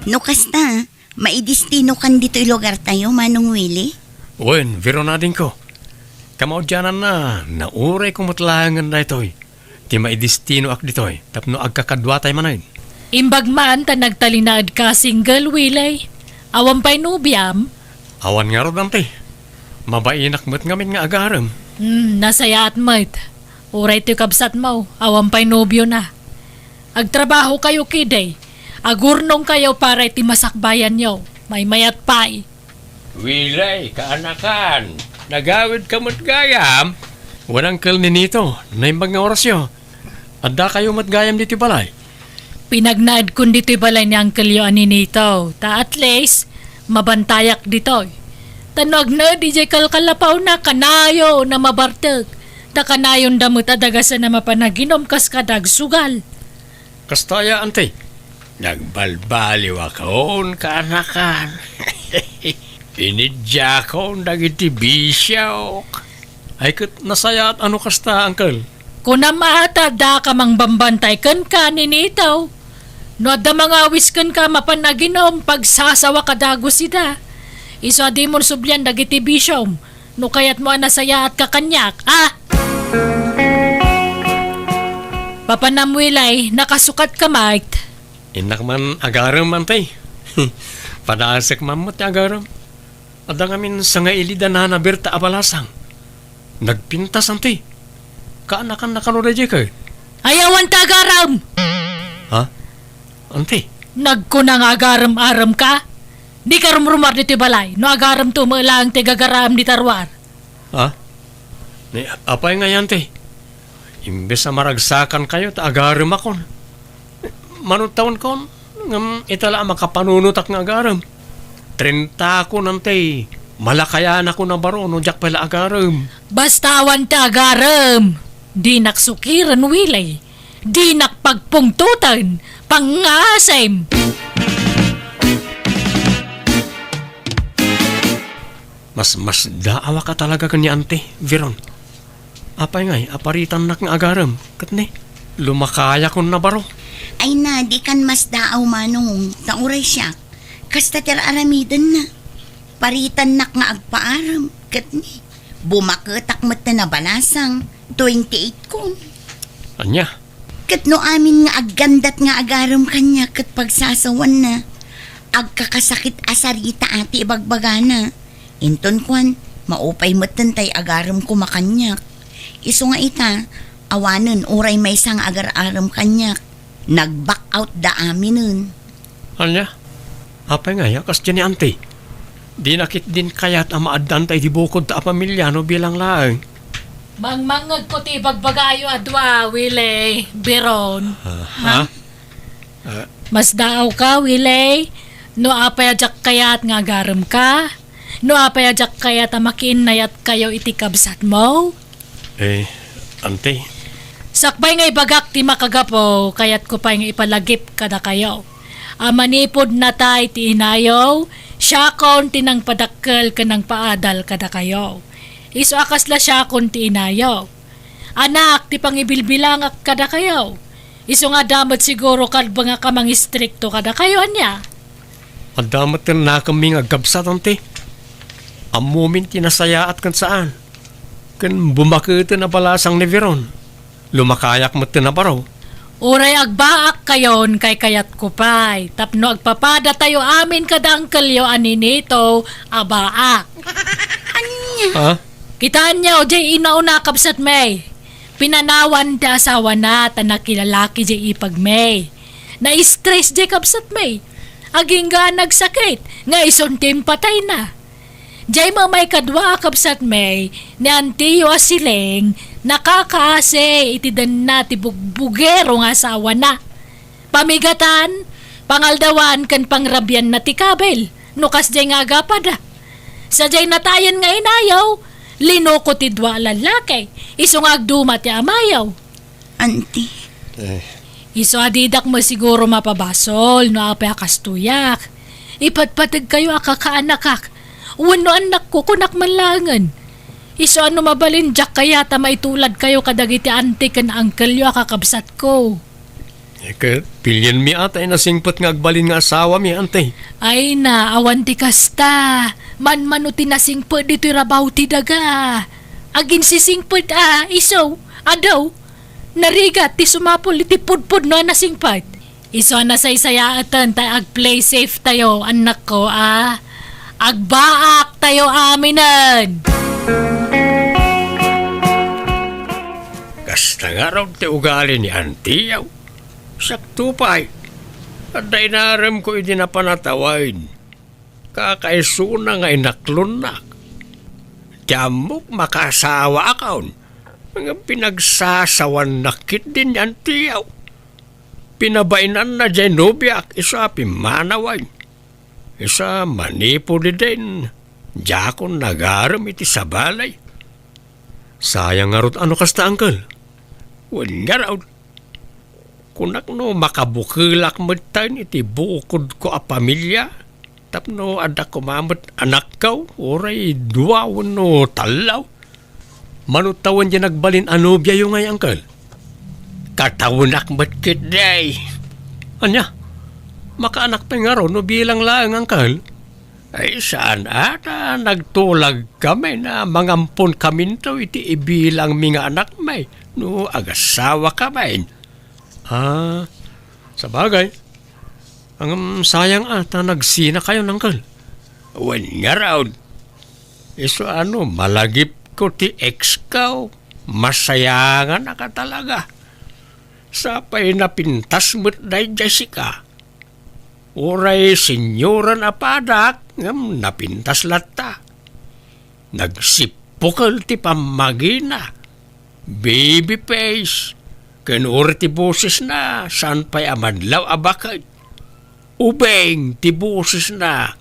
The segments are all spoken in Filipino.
No kasta, maidistino kan dito lugar tayo, Manong Willie? Wen, viro na din ko. Kamaudyanan na, nauray ko matlangan na ito'y. Di maidistino ak dito'y, tapno agkakadwa tayo manayin. Imbag man ta nagtalinaad ka single, Willie. Awan pa'y nubyam. Awan nga ro dante. Mabainak mo't ngamin nga agaram. Nasaya at mat. Uray to'y kabsat mo, awan pa'y nobyo na. Agtrabaho kayo, kiday. Agurnong kayo para iti masakbayan nyo. May mayat pa'y. Wilay, kaanakan. Nagawid ka mo't gayam. Walang kal ni nito, na yung mga orasyo. Adda kayo mo't gayam dito balay. Pinagnaad kun dito'y balay ni Uncle Yo aninito. Ta at least, mabantayak dito'y. Tanog na DJ kalkalapaw na kanayo na mabartag. Ta kanayon damot adagasan na mapanaginom kas kadag sugal. Kastaya, ante. Nagbalbaliw akon, kaanakan. Pinidya ko dagiti bisyok. Ay kat nasaya at ano kasta, uncle? Kuna maata da ka mang bambantay kan ka ninitaw. No da mga wiskan ka mapanaginom pagsasawa kadago sida. Iso di mo sublyan dagiti bisyom. No kayat mo nasaya at kakanyak, ah! Papanamwilay, nakasukat ka, Mike. Inak man agaram man tay. Padasek mamot agaram. Ada ngamin sa nga ilida na nabirta abalasang. Nagpintas ante. Kaanakan na kano reje ka. Ayawan tagaram! Ha? Ante. Nagkunang agaram-aram ka? Di ka rumrumar dito balay. No agaram to mo lang tigagaram di tarwar. Ha? Ni apay nga yan te. Imbes na maragsakan kayo ta agaram akon. Manong taon kon ngam itala makapanunutak nga agaram. 30 ako nante. Malakayan ako na baro no jak pala agaram. Bastawan tagaram. Di naksukiran wilay. Di nakpagpungtutan. Pangasem. Mas daawa ka talaga kanya ante, Veron. Apay ngay, aparitan nak nga agaram. Katne, lumakaya ko na baro. Ay na, di kan mas daaw, Manong. Nauray siya. Kasta aramidan na. Paritan nak nga agpaaram. Katni, bumaketak mata na balasang. 28 kon. Anya? Katno amin nga aggandat nga agaram kanya kat pagsasawan na. Agkakasakit asarita ati bagbagana. Inton kwan, maupay matantay agaram ko makanyak. Iso nga ita, awanan uray may sang agar-aram kanyak. Nag-back out da amin nun. Anya? Apay nga ya, kas dyan ni ante. Di nakit din kaya't amaadantay di bukod ta pamilyano bilang laang. Mangmangag ko ti bagbagayo adwa, Willie. Biron. Ha? Mas daaw ka, Willie. No apayajak kayat nga garam ka. No apayajak kayat amakin nayat kayo itikabsat mo. Ante. Sakbay nga ibagak ti makagapo, kayat ko pa nga ipalagip kada kayo. Manipod na tay ti inayaw, siya kon tinang padakkel kanang paadal kada kayo. Iso akas la siya kon ti inayaw. Anak, ti pangibilbilangak kada kayo. Iso nga damat siguro kadba nga kamang istrikto kada kayo, anya. Adamat ka na kami nga gabsat, ante. Amumin tinasayaat kan saan. Kan bumakita na balasang ni Veron. Lumakayak mo na baraw. Uray agbaak kayon kay kayat kupay. Tapno agpapada tayo amin kadang kalyo aninito abaak. Ha? Kitaan niya o jay inauna kapsat may. Pinanawan ti asawa na tanakilalaki jay ipag may. Na-stress jay kapsat may. Aging nga nagsakit nga isuntim patay na. Jay mamay kadwa kapsat may ni Antiyo Asileng nakakaase itidan na ti bugbugero nga asawa na. Pamigatan, pangaldawan kan pangrabyan na ti kabel. Nukas jay nga agapada. Sa jay natayan nga inayaw, linoko ti dwa lalaki. Iso nga agduma ti amayaw. Auntie. Iso adidak mo siguro mapabasol no apay akastuyak. Ipatpatag kayo akakaanakak. Wano anak ko kunak manlangan. Iso ano mabalin jak kaya ta maitulad kayo kadagiti ante kan uncle yo akakabsat ko. Pilyan mi atay na singpot nga agbalin nga asawa mi, ante. Ay na, awan ti kasta. Man tinasing po dito'y rabaw ti daga. Agin sisingpot iso, adaw. Narigat ti sumapol iti pudpud no nasingpot. Iso na saysayaatan tayo ag-play safe tayo, anak ko Agbaak tayo aminan. Kasta nga raw ti ugali ni Antiyaw. Sakto pa ay. At dainaram ko hindi na panatawain. Kakaisuna nga inaklunak. Tiyamok makasawa akaon. Mga pinagsasawan nakit din ni Antiyaw. Pinabainan na dyan nubiak isa pimanawain. Isa manipo di din. Diyakon nagaram iti sabalay. Sayang nga rot ano kasta, Uncle? Nga raw. Kunak no makabukilak matain iti bukod ko a pamilya. Tapno ada ko mamut anak kaw. Oray duwawon no talaw. Manutawan dyan nagbalin anubya yung ngay, Uncle. Katawunak matkit day. Anya? Makaanak pa nga raw no bilang lang, Uncle. Ay saan ata nagtulag kami na mangampon kami to iti ibilang mga anak may no agasawa kami. Sa bagay. Ang sayang ata nagsina kayo, Uncle. Wan nga raw. Iso malagip ko ti ex kaw. Masayangan na ka talaga. Sapay napintas mo't day Jessica. Uray senyoran apadak, ngam napintas latta. Nagsipukal ti pamagina. Baby face. Kanur ti boses na, saan pa'y amadlaw abakay. Ubeng ti boses na.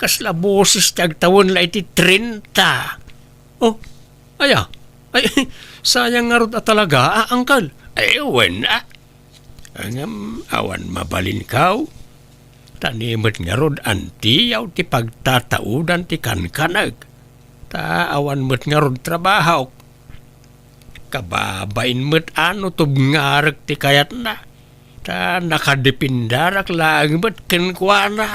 Kasla boses tagtawon la iti 30. Oh, aya. Ay, sayang nga rod talaga, Uncle. Ay, wen Angam, awan mabalin kaw. Tanimot nga rod Antiyaw ti pagtataudan ti kankanag. Awan mo't nga rod trabaho. Kababain mo't tubngarag ti kayat na. Nakadipindarak lang mo't kenkwana.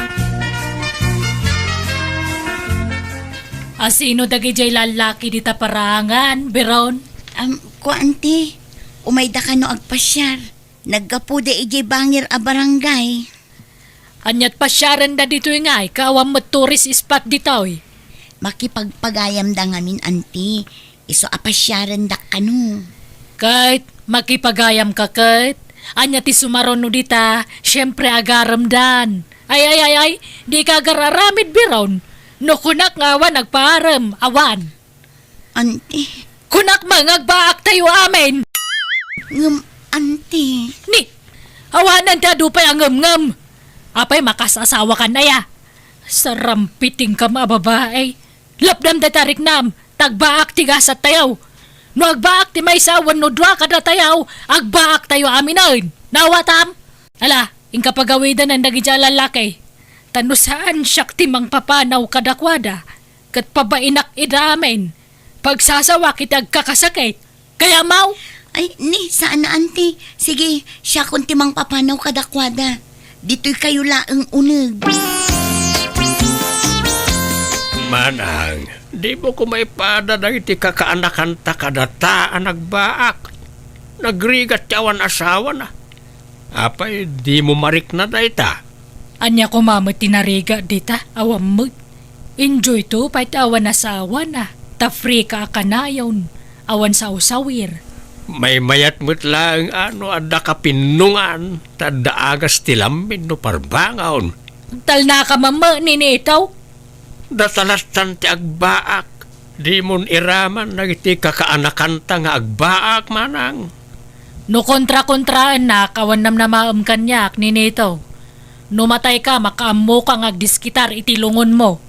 Asino dagi jay lalaki di taparangan, Beron? Kuanti, umayda ka no agpasyar. Naggapude ijay bangir a barangay. Anyat pasyaran da dito ngay, kaawam mo tourist spot dito Makipagpagayam da ngamin, anti. Iso apasyaran da kanu. Kahit makipagayam ka kahit, anya ti sumaron no dita, syempre agaram dan. Ay, di ka agararamid biron. No kunak nga awan nagpaaram, awan. Anti, Kunak mangagbaak tayo amin. anti. Ni, awanan da dupay ang ngam. Apay makasasawa ka na ya. Sarampiting ka mababae. Lapdam da tarik nam, tagbaak ti gasat tayaw. No agbaak ti may sawan no dwa kada tayaw, agbaak tayo aminan. Nawatam? Ala, ingka pagawidan ang naging lalaki. Tano saan siyak ti mang papanaw kadakwada. Kat pabainak idamen. Pagsasawa kitag kakasakit. Kaya mau? Ay, ni, saan na, anti? Sige, siya kung timang papanaw kadakwada. Dito'y kayo laang uneg. Manang, di mo ko may pada na iti kakaanakan ta kadataan nagbaak. Nagrigat yawan asawa na. Apay, di mo marik na dayta. Anya ko mama tinariga dita, awam mo. Enjoy to, pait awan asawa na. Ta free ka akanayon, awan sa usawir. May mayat mo't lang ada kapinungan. Tadaagas tilamin no parbangaon. Tal na ka mama ninitaw. Datalatan ti agbaak. Di mon iraman nagiti kakaanakan ta nga agbaak manang. No kontra-kontraan na kawan nam na maam kanyak ninitaw. No matay ka makaammo kang agdiskitar itilungon mo.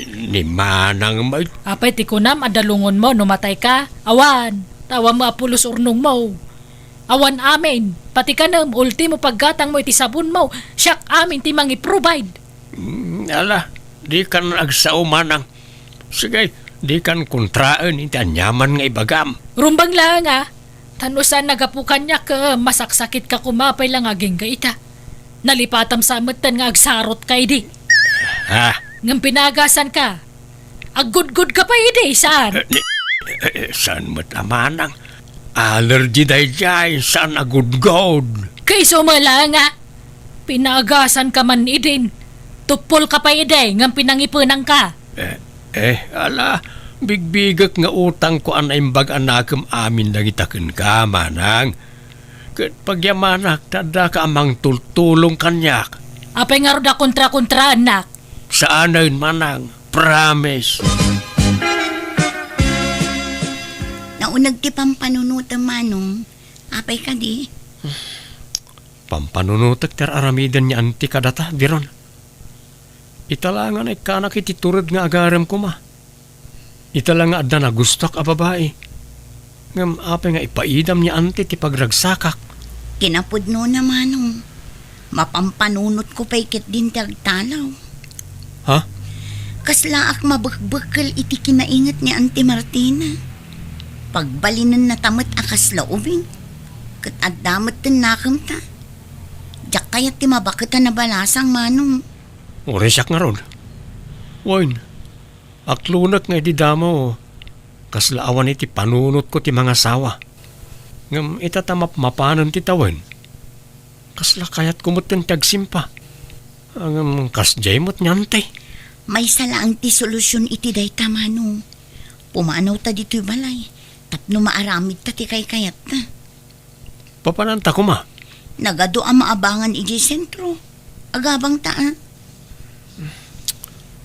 Ni manang may... Apay ti kunam adalungon mo no matay ka. Awan, tawa mo apulos urnong mo. Awan amin, pati ka nam ultimo paggatang mo iti sabon mo. Siyak amin ti mangi provide. Ala, di kan agsao manang. Sige, di kan kontraan iti anyaman nga ibagam. Rumbang lang Tanusan nagapukan niya ka, masaksakit ka kumapay lang aging ka ita. Nalipatam sa amatan nga agsarot kay di. Ha? Ngam pinagasan ka. Agud-gud ka pa idi, saan? Saan mo't amanang? Allergy day jay, saan agud-god? Kay sumala nga. Pinagasan ka man idin. Tupol ka pa idi, ngam pinangipunang ka. Ala, bigbigak nga utang ko an imbag anakam amin lang itaken ka, manang. Kat pagyamanak, tada ka amang tultulong kanyak. Apay nga roda kontra-kontra, anak. Saan na yun, manang? Promise. Naunag ti pampanunutan manong. Apay ka di. Pampanunutak ter aramidan niya anti kadata, diron. Italangan ay kanak ititurad nga agaram ko ma. Italang nga adda na gustak a babae. Ngam apay nga ipaidam niya anti ti pagragsakak. Kinapudno na manong. Mapampanunot ko pa ikit din tagtalaw. Ha? Kaslaak mabakbakal iti kinaingat ni Auntie Martina. Pagbalinan na tamat akas laubing. Kat addamat tin nakam ta. Diyak kaya ti mabakita na balasang manong. Oresyak nga ron. Wain, aklunak nga di damo. Kaslaawan iti panunot ko ti mga sawa. Ngam itatamap mapanan ti tawen. Kasla kayat kumutun tagsimpa. Ang kasjay mo't nyante. May salaang ti solusyon iti dayta manong. Pumanaw ta dito'y balay. Tapno maaramid ta ti kay kayat ta. Papananta ko ma. Nagado ang maabangan iti sentro. Agabang ta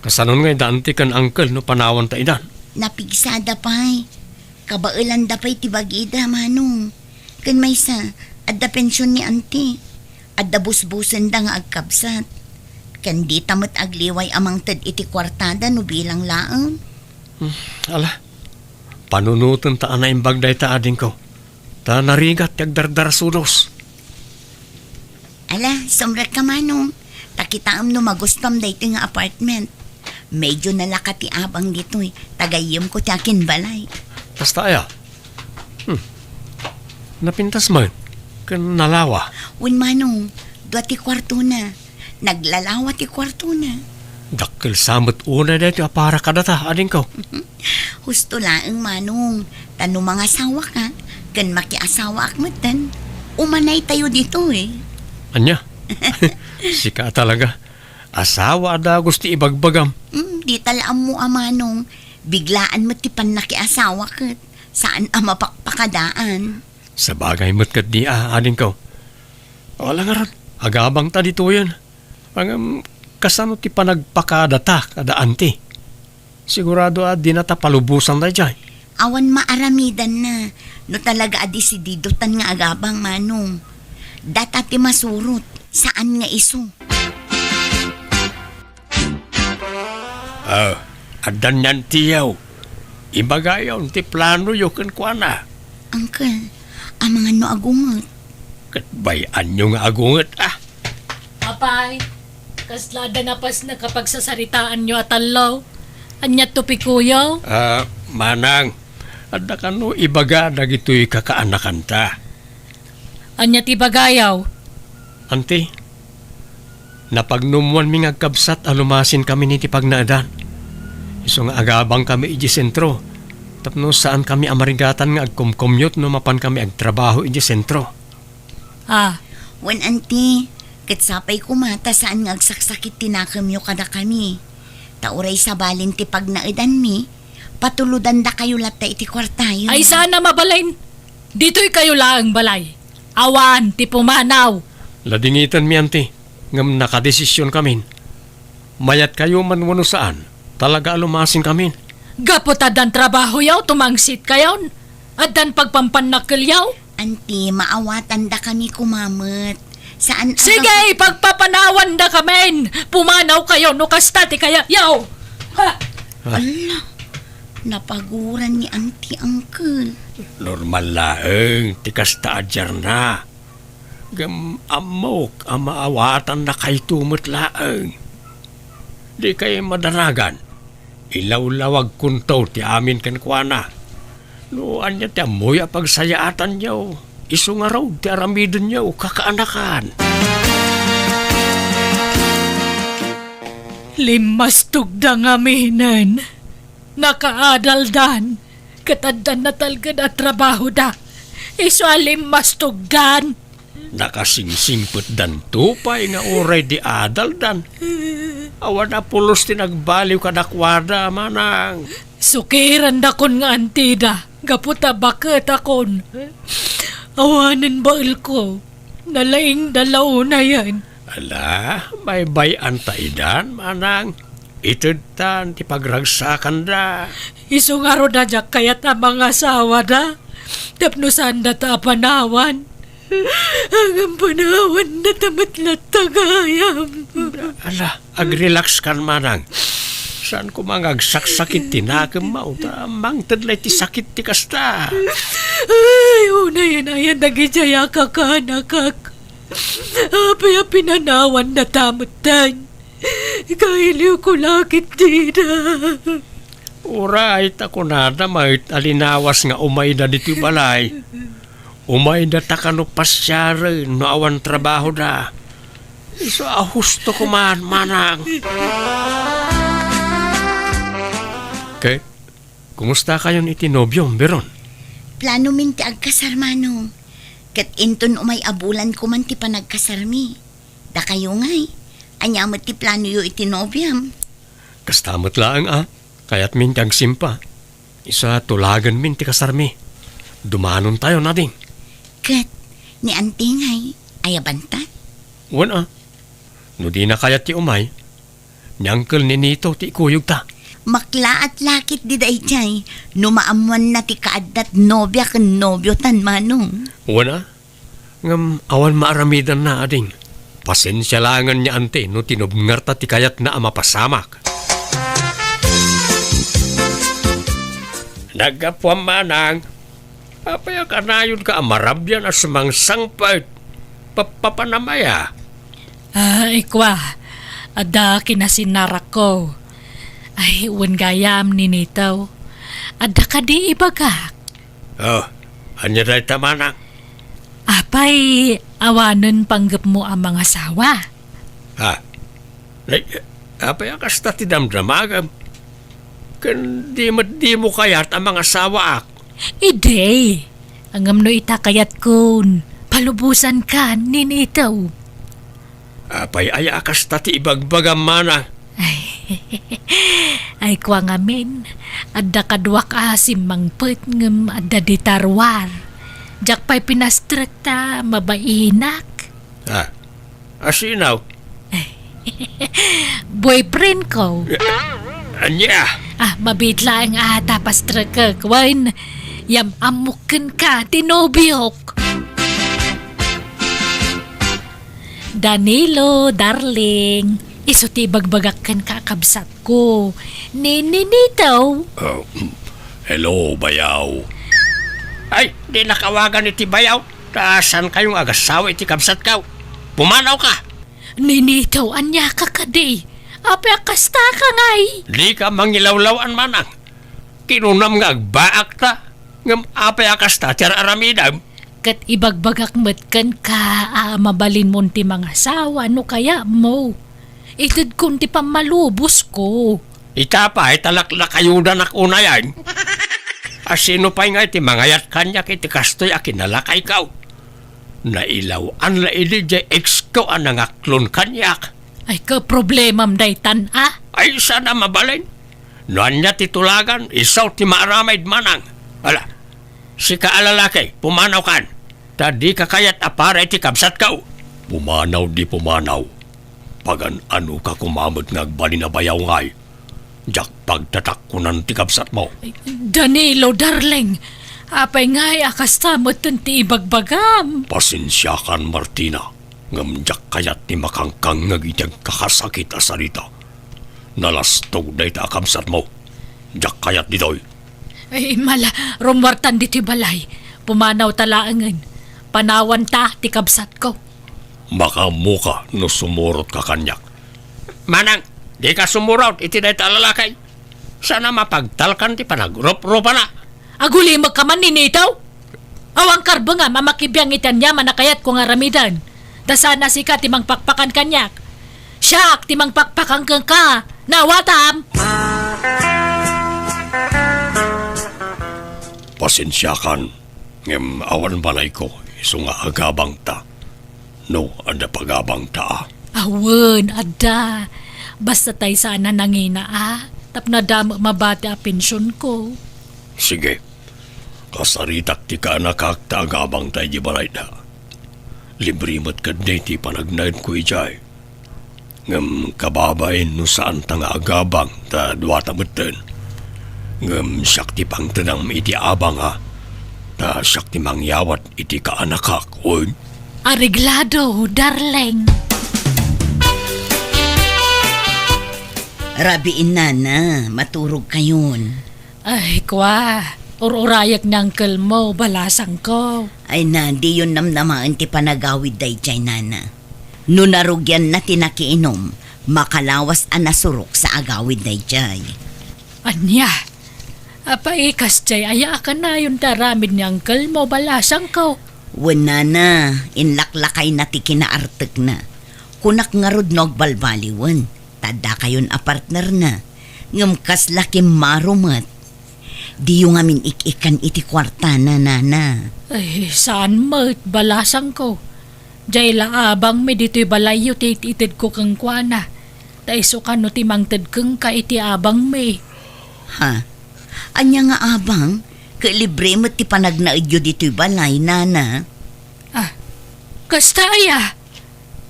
Kasanon nga dante kan uncle no panawan ta idan. Napigsada pa'y. Kabailan da pa'y tibagida manong. Kan may sa, adda pensyon ni auntie. Adda busbusan da nga agkabsat. Kan di tamat agliway amang tad iti kwartada no bilang laang. Ala, panunutan ta na imbagday ta ading ko. Ta narigat yagdardar sudos. Ala, sumrat ka manong. Takitaam no magustom da ito nga apartment. Medyo nalakati abang dito Tagayim ko ti akin balay. Basta aya. Napintas man. Kan nalawa. Win manong, dua ti kwarto na. Naglalawa ti kwarto na. Dakkel samot una dito para kadata ading ko. Husto laeng manong. Tano mga asawa ka. Kan makiasawa akmatan. Umanay tayo dito Anya? Sika talaga. Asawa da gusto ibagbagam. Di talaam mo amanong. Biglaan mo ti nakiasawa kat. Saan ang mapakpakadaan? Sa bagay mo't kat di ading ko. Wala nga ron. Agabang ta dito yan. Ang kasano ti panagpakadata kada anti. Sigurado di na ta palubusan da dyan. Awan maaramidan na. No talaga adisididotan nga agabang manong. Data ti masurot. Saan nga iso? Adan yan tiyaw. Ibagayon ti plano yu kan kwa na. Uncle, ang mga no agungot. Katbayan nyo nga agungat Apay, kaslada na pas na kapag sasaritaan nyo at alaw. Anya tupikuyaw. Manang, adda ka no ibaga dagito'y kakaanakan ta. Anya tibagayaw. Ante, napagnumuan mi ngagkabsat alumasin kami ni tipagnaadan. Iso nga agabang kami iji sentro. Tapno saan kami amarigatan nga agkumkumyot no mapan kami agtrabaho iji sentro. Wan auntie, katsapay kumata saan nga agsaksakit tinakamyo kada kami. Tauray sa balin ti pagnaidan mi, patuludan da kayo lata iti kwartayo. Ay sana mabalain. Dito'y kayo laang balay. Awan, ti pumanaw. Ladingitan mi ante, ngam nakadesisyon kami. Mayat kayo man wano saan, talaga alumasin kami. Gaputadan trabaho yaw, tumangsit kayaw. At dan pagpampanakil yaw. Auntie, maawatan da kami kumamot. Saan ang... Sige, pagpapanawan da kamen. Pumanaw kayo, no kastati kaya yaw. Ha? Ala, napaguran ni auntie uncle. Normal laeng, tikas taadjar na. Gam amok, amaawatan na kay tumot laeng. Di kayo madaragan. Ilaw-lawag kuntaw ti amin kan kwa na. Noan niya ti amoy a pagsayaatan niya. Iso nga raw ti aramidon niya kakaanakan. Limas tugda nga minan. Nakaadaldan. Kataddan na talgad at trabaho da. Iso limas tugdan. Nakasingsingput dan tupay nga oray di adaldan. Awan na pulos ti nagbaliw kadakwada manang. Sukiran da kon nga antida. Gaputa bakit akon. Awanan bail ko. Nalaing dalaw na yan. Ala, may bayan taidan manang. Itid tan ti pagragsakan da. Iso nga ro da jak kayat ang mga asawa da. Tapnusan da ta panawan. Ang panawan na tamatlat tagayam. Ala, agrelax kan manang. Saan ko mga agsaksakit tinagam mo? Amang tadlay ti sakit ti kasta. Ay, una yan ayan nagijaya ka nakak. Apay a pinanawan na tamutan. Kailiw ko lakit dida. Uray, tako nada may alinawas nga umay na dito balay. Umay na takano pasyari no awan trabaho da. Iso ahusto ko man, manang. Okay, kumusta kayon itinobyo, Beron? Plano min ti agkasarmano. Kat inton umay abulan ko man ti panagkasarmi. Da kayo ngay. Anyamat ti plano yu itinobyam. Kastamot lang Kaya't min kag simpa. Isa tulagan min ti kasarmi. Dumanon tayo na ding. Kat, ni auntie ngay, ayabantat. Wan No di na kayat ti umay. Ni uncle ni Nito ti kuyog ta. Makla at lakit di day chay. Numaamuan na ti kaadat nobya kan nobyo tan manong. Wana? Ngam awan maaramidan na ading. Pasensya langan niya ante no tinubngar ta ti kayat na amapasamak. Nagapwam manang. Apaya kanayon ka amarabyan as sangpait. Papanamaya. Ikwa. Ada kinasinarak ko. Ay, uwan gayam ni Nito. Ada ka di ibagak. Anya day tamanang. Apay, awanon panggap mo ang mga asawa. Apaya kasta ti damdamagam. Kan di mo kayat ang mga asawa ak. Ide, angam no itakayat kun. Palubusan ka ni Nito. Apay aya kasta ti ibagbagam manang. Ay kwa ngamin, adda kadwak asim mangpet ngem adda ditarwar. Jak pa'y pinastrekta mabainak. Asinaw? Boyfriend ko. Anya? Mabitla ang tapas treka kwan. Yam amukin ka, tinobiyok. Danilo, darling. Isuti bagbagakan kakabsat ko. Ninitaw. Hello, bayaw. Ay, di nakawagan iti bayaw. Taasan kayong agasawa iti kabsat ka. Pumanaw ka. Ninitaw, anya ka kadi. Apya kasta ka ngay. Di ka mangilawlawan manang. Kinunam nga agbaak ta. Ngam apya kasta tiyar aramidam. Kat ibagbagak metken ka mabalin mo ti mga asawa no kaya mo. Itid kun ti pamalubos ko. Itapay talaklak ayudan ak unayan. Asino pa'y nga iti mangayat kanya kiti kastoy akinalakay kaw. Nailaw an laili jay ex ko ang nangaklon kanyak. Ay ka problemam daytan Ay sana mabalin. Noan niya titulagan, isaw ti maaramaid manang. Ala, si kaalalaki, pumanaw kan. Tadi kakayat apara iti kabsat kaw. Pumanaw di pumanaw. Pagan ano ka kumamot ngagbali na bayaw ngay. Jak pagtatakunan ti kabsat mo. Danilo, darling. Apay ngay akastamot ti ibagbagam. Pasensya kan, Martina. Ngamjak kayat ni makangkang ngagitag kakasakit asarita. Nalastog day ta kabsat mo. Jak kayat ditoy. Ay mala, rumwartan di ti balay. Pumanaw talaangan. Panawan ta ti kabsat ko. Makamuka no sumurot ka kanyak. Manang, di ka sumurot iti day talalakay. Sana mapagtalkan ti panagrup-rupa na. Aguli magkaman ninitaw? Awang karbo nga mamakibiyang itan niya manakayat ko nga ramidan. Dasana si ka timang pakpakan kanyak. Siyak timang pakpakan kang ka. Nawatam! Pasensyakan, ngem awan balay ko, iso nga agabang ta. No, ada pagabang ta. Awan, ada. Basta tay sana nangina Tapna damo mabati a pensyon ko. Sige, kasaritak ti ka nakakta agabang tayo di balay na. Libre mo't ka ti panagnaid ko ijay. Ngem kababain no saan ta nga agabang ta duwata meten. Ngem siyak ti pang tenang iti abang ta siyak ti mangyawat iti kaanakak, oy. Ariglado, darling. Rabiin na, maturog kayon. Ay, kwa. Ururayak ng uncle mo, balasang ko. Ay na, di yun namnamaan ti panagawid day jay nana. No narugyan na tinakiinom, makalawas ang nasurok sa agawid day jay. Anya? Apaikas jay, aya ka na yung taramid ni uncle mo, balasang ko. Wala na, inlaklakay na ti kinaartek na. Kunak nga rod balbaliwan, tada kayon a partner na. Ngamkas laki marumat. Di yung amin ikikan iti kwarta na nana. Ay, saan mo, balasang ko? Jay la abang me dito'y balayo ti itid ko kang kwana. Taiso ka no timang tid kang ka iti abang me. Ha? Anya nga abang, kalibre mo ti panagnaidyo dito'y balay nana. Kasta aya.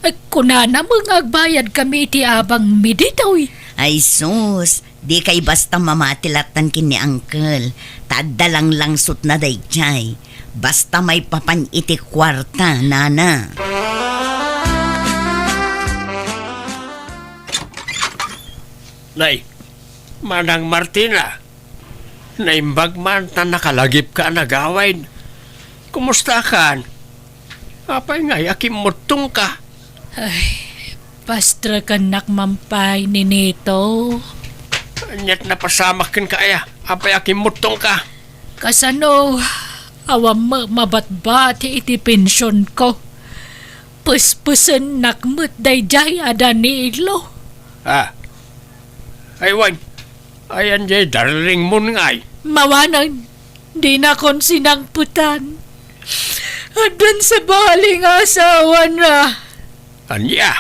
Ay, kunana mong agbayad kami iti abang me dito'y. Ay sus, di kay basta mamatilatan kin ni uncle. Tadalang langsot na day jay. Basta may papan iti kwarta, nana. Nay, Manang Martina. Naimbag man na nakalagip ka nagawain. Kumusta kan? Apay nga, yakim mutong ka. Pastra ka nakmampay ni Nito. Anyat na pasamak kin ka aya. Apay yakim mutong ka. Kasano, awam mabatbat iti pensyon ko. Puspusen nakmut dayjay ada ni ilo. Aywan. Ayan jay darling mun ngay. Mawanan, di na kon sinangputan. Adan sa baling asawa na. Anya?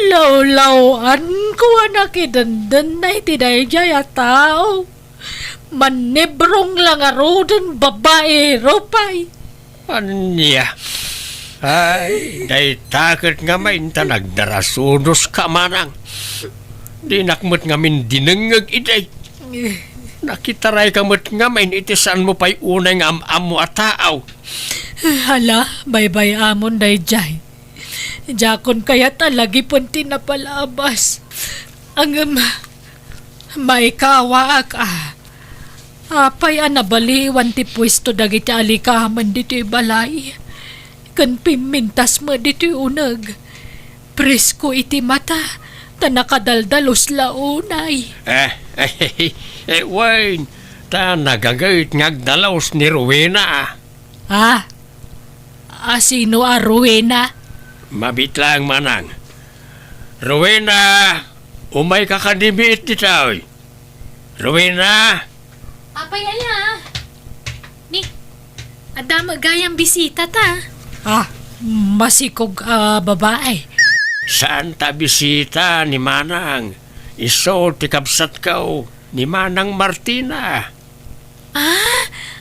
Lawlawan ko nakidandan na iti dayjay a tao. Manibrong lang arodan babae ropay. Anya? Ay, day takot nga main ta nagdarasunos ka manang. Di nakmut nga min dinengeg iday. Nakitaray kamut nga main itisan mo pa'y unay nga am-am mo at taaw. Hala, bye-bye amon dayjay. Jakon kaya talagi punti na palabas. Ang may kawaak Apay nabaliwan ti pwesto dagiti alikaman dito balay. Kan pimintas mo dito unag. Presko iti mata, tanakadaldalos launay. Wayne, ta nagagayit ngagdalaos ni Rowena. Sino Rowena? Mabitlang manang. Rowena, umay ka kanimit ni taoy. Rowena? Apay aya. Ni, ada magayang bisita ta. Masikog babae. Saan ta bisita ni Manang? Iso ti kabsat kao ni Manang Martina.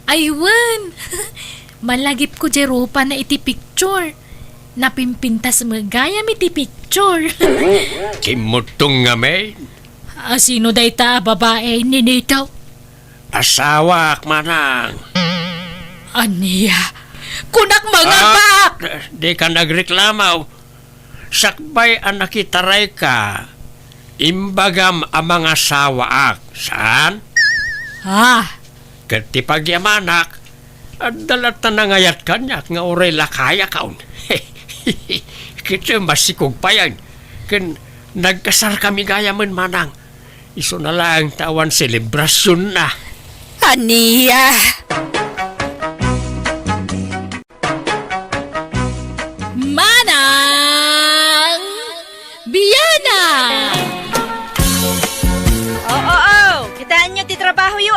Aywan. Malagip ko jeropa na iti picture. Napimpintas magayam iti picture. Kimutong nga may. Sino day ta babae ni Nito? Asawa Manang. Aniya? Kunak mga bak! Di ka nagreklamaw. Sakbay ang nakitaray ka. Imbagam ang mga sawaak. Saan? Kati pagyamanak. At dalata na ngayat kanyak nga oray lakaya kaon. Kita masikog pa yan. Kan nagkasar kami gayaman manang. Iso na lang tawan selebrasyon na. Ania. Manang Biyana. Oo. Kitaan nyo ti trabaho yu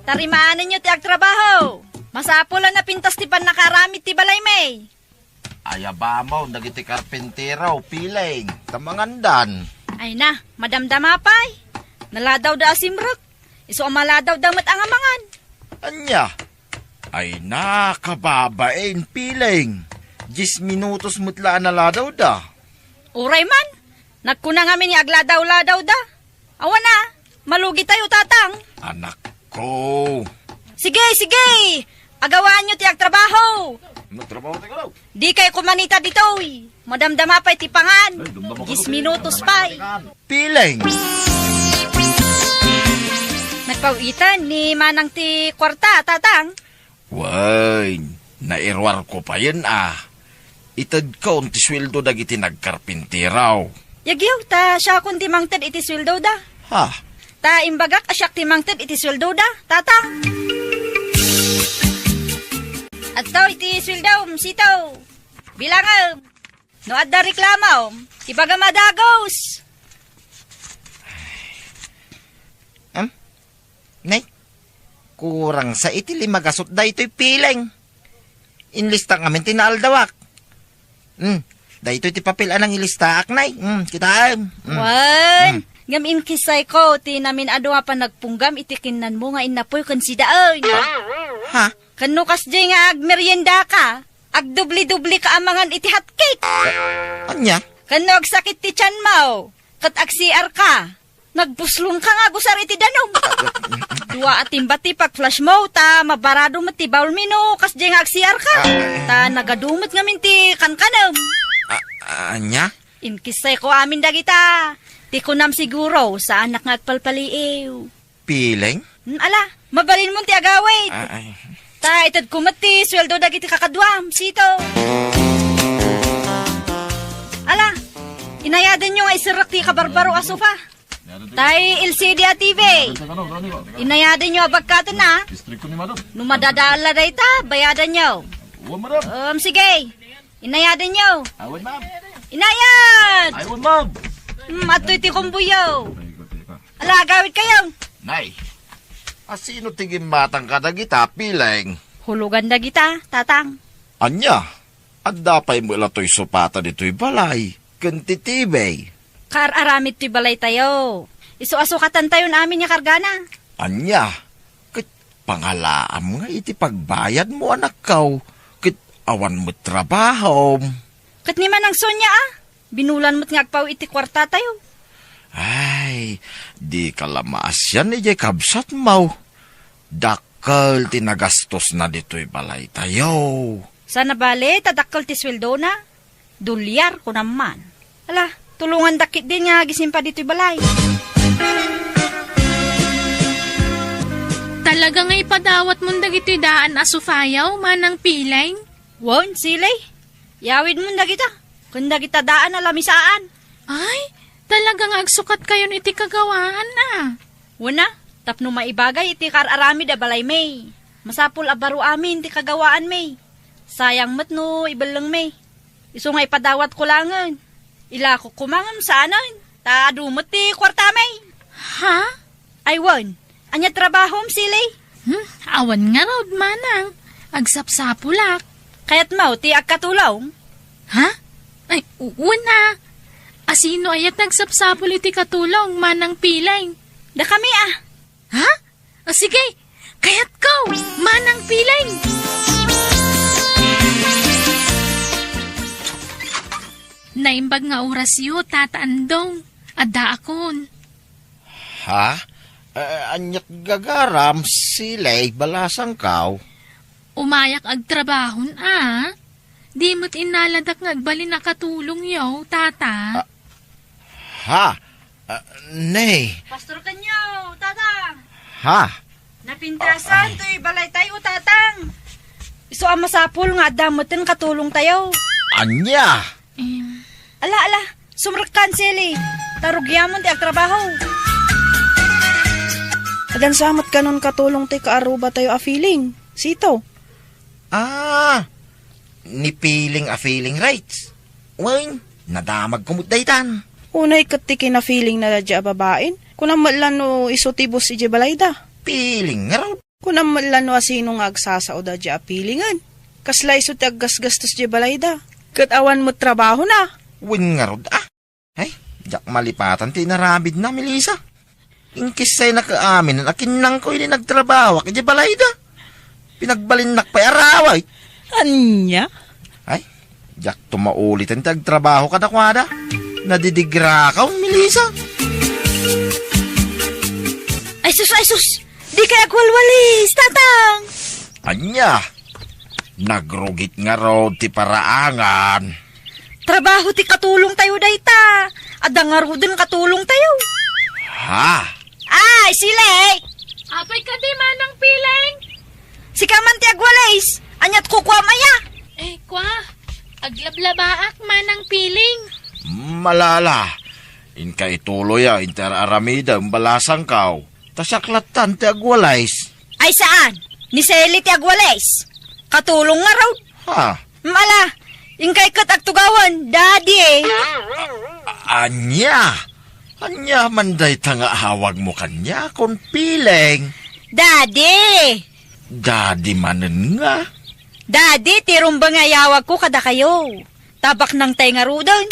Tarimaanan nyo ti agtrabaho. Masapulan na pintas ti pan nakaramit ti balay may. Ayabamaw, nagiti karpenteraw, piling, tamangandan. Ay na, madamdamapay. Naladaw da asimrek. Iso amaladaw damat ang amangan. Anya? Ay nakababain, piling. 10 minutos mutlaan na ladaw da. Uray man. Nagkuna nga ni agladaw-ladaw da. Awa na, malugi tayo tatang. Anak ko. Sige. Agawaan nyo ti agtrabaho. Matrabaho tayo daw. Di kayo kumanita dito. Madamdamapay ti pangan. 10 minutos pa. Piling. Nagpawitan ni manang ti kwarta, tatang. Way, nairwar ko pa yun Itad ko ti sweldo dagiti nagkarpenteraw. Yagyaw, ta siya kung timangtad iti sweldo da. Ha? Ta imbagak asyak timangtad iti sweldo da, tatang. At to iti sweldo, sitaw. Bilangan. No adda reklamaw. Ibaga madagos. Nay, kurang sa iti limagasot da ito'y piling. Inlista ngamin tinaldawak. Da ito'y ti papel anang ilistaak, nay. Kita. Wan. Ngam inkisay ko, ti namin ado nga pa nagpunggam itikinan mo nga inapoy kan si daon. Ha? Kano kas jay nga agmerienda ka. Agdubli-dubli ka amangan iti hotcake. Anya? Kano agsakit ti tiyan mo. Kat agsiar ka. Nagbuslong ka nga gusar iti danom. Dua ating bati pag flash mo, ta mabarado mo ti baul mino, kas jay nga agsiar ka. Ta nagadumot nga minti kankanam. Anya? Inkisay ko amin dagita. Ti kunam siguro sa anak nga agpalpaliiw. Piling? Ala, mabalin mo ti agawit. Ay. Ta itad kumati, sweldo dagiti kakadwam, sito. Ala, inayadan nyo nga isirak ti kabarbaro asufa. Tay LCD at TV. Inayadan nyo abagkatan na. Numadadala day ta, bayadan nyo. Sige. Inayadan nyo. Awan, ma'am. Inayad! Awan, ma'am. Matoy ti kumbuyo. Ala, gawit kayo. Nay, asino tigim matang kadagita, piling? Hulugan da kita, tatang. Anya? At dapay mo ilato'y sopata dito'y balay. Kantitibay. Kar-aramid ti balay tayo. Isu-asukatan tayo namin niya kargana. Anya? Kit pangalaam nga iti pagbayad mo, anak kaw. Kit awan mo trabaho. Kat ni manang Sonya Binulan mo't nga agpaw iti kwarta tayo. Ay, di kalamaas yan ijay kabsat mo. Dakal tinagastos na dito'y balay tayo. Sana bale, tadakkel ti sweldo na. Dolyar ko naman. Ala, tulungan dakit din nga gisimpa dito'y balay. Talaga nga ipadawat mong dagito'y daan asufayaw, manang piling. Won, silay. Yawid mo dagita. Kung dagita daan na lamisaan. Ay, talaga nga agsukat kayo iti kagawaan Wala, tapno maibagay iti kar-arami da balay may. Masapul abaro amin ti kagawaan may. Sayang mat no, ibalang may. Iso nga ipadawat ko langan. Ila ko kumangam saanan. Ta dumot ti kwarta may. Ha? Ay won, anya trabahom silay. Awan nga raw, manang. Agsapsapulak. Kaya't mau ti agkatulong. Ha? Ay, una. Asino ayat nagsapsapul iti katulong, manang piling. Da kami Ha? O sige, kaya't ko, manang piling. Naimbag nga oras yu, tataandong. Adda akon. Ha? Anyat gagaram silay balasang kaw. Umayak ag trabahon Di mo't inaladak nga agbali na katulong yaw, tata. Ha? Nay. Pastor kanyo, tatang. Ha? Napintasan to'y balay tayo, tatang. Iso ang masapul nga damotin katulong tayo. Anya? Ala, sumrakan sili. Tarugyamon ti agtrabaho. Adan samat kanon katulong ti kaaruba tayo a feeling. Sito. Ni feeling a feeling rights. Wain, nadamag kumot daytan. Unay katiki na feeling na dadya babain. Kunang malan no isotibos si Jebalayda. Feeling nga raw. Kunang malan no asino nga agsasao dadya a feelingan. Kasla iso ti aggasgastos Jebalayda. Kat awan mo trabaho na. Win nga raw. Ay, jak malipatan ti narabid na, Melissa. Inkis sa'y nakaamin na nakinang ko ini nagtrabaho kay Jebalayda. Pinagbalinak pa araway. Anya? Ay, jak tumaulit ang tagtrabaho kadakwada. Nadidigra ka, Melissa. Ay sus, di kaya agwalwalis, tatang. Anya, nagrugit nga raw ti paraangan. Trabaho ti katulong tayo dayta. Ada nga ro din katulong tayo. Ha? Ay, sile! Apay ka di manang piling. Si kaman ti agwalays. Anyat kukwa maya. Kwa, aglablabaak manang piling. Malala. Inka ituloy interaramida balasang kaw. Tasaklatan ti agwalays. Ay saan? Ni Seli ti agwalays. Katulong nga raw. Ha? Mala, ingkay kat agtugawan, daddy. Anya? Anya manday tanga hawag mo kanya kon piling. Daddy! Daddy manen nga. Daddy, tirong ba nga yawag ko kada kayo? Tabak ng tay nga rudan.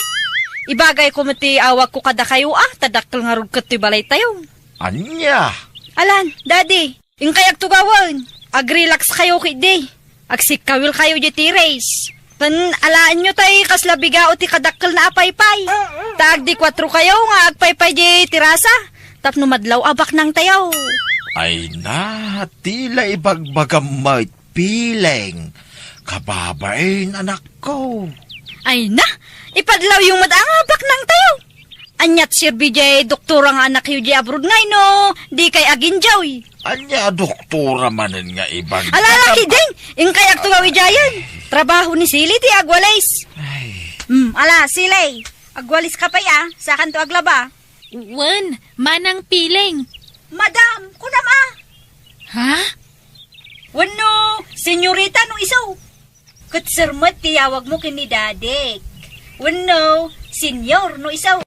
Ibagay ko mati awag ko kada kayo tadakkel nga rud kat ti balay tayo. Anya? Alan, daddy, ingkay agtugawan. Agrelax kayo kidi. Agsikawil kayo di ti race. Tan alaan nyo tay kaslabiga o ti kadakkel na apaypay. Taag di 4 kayo nga agpaypay di tirasa. Tapno madlaw abak ng tayaw. Ay na, tila ibagbagam might piling. Kababain anak ko. Ay na, ipadlaw yung madangabak ng tayo. Anyat Sir BJ, doktora nga anak yu di abroad ngay no. Di kay agin joy. Anya doktora manen nga ibang. Alalaki din, ingkay agtugaw ijayan. Trabaho ni Sili ti agwalays. Ala, Sili, agwalis ka pa sa kanto aglaba. Wan, manang piling. Madam, kunama. Ha? Wano, senyorita no isaw. Katsarmat tiyawag mo kini dadek. Wano, senyor no isaw.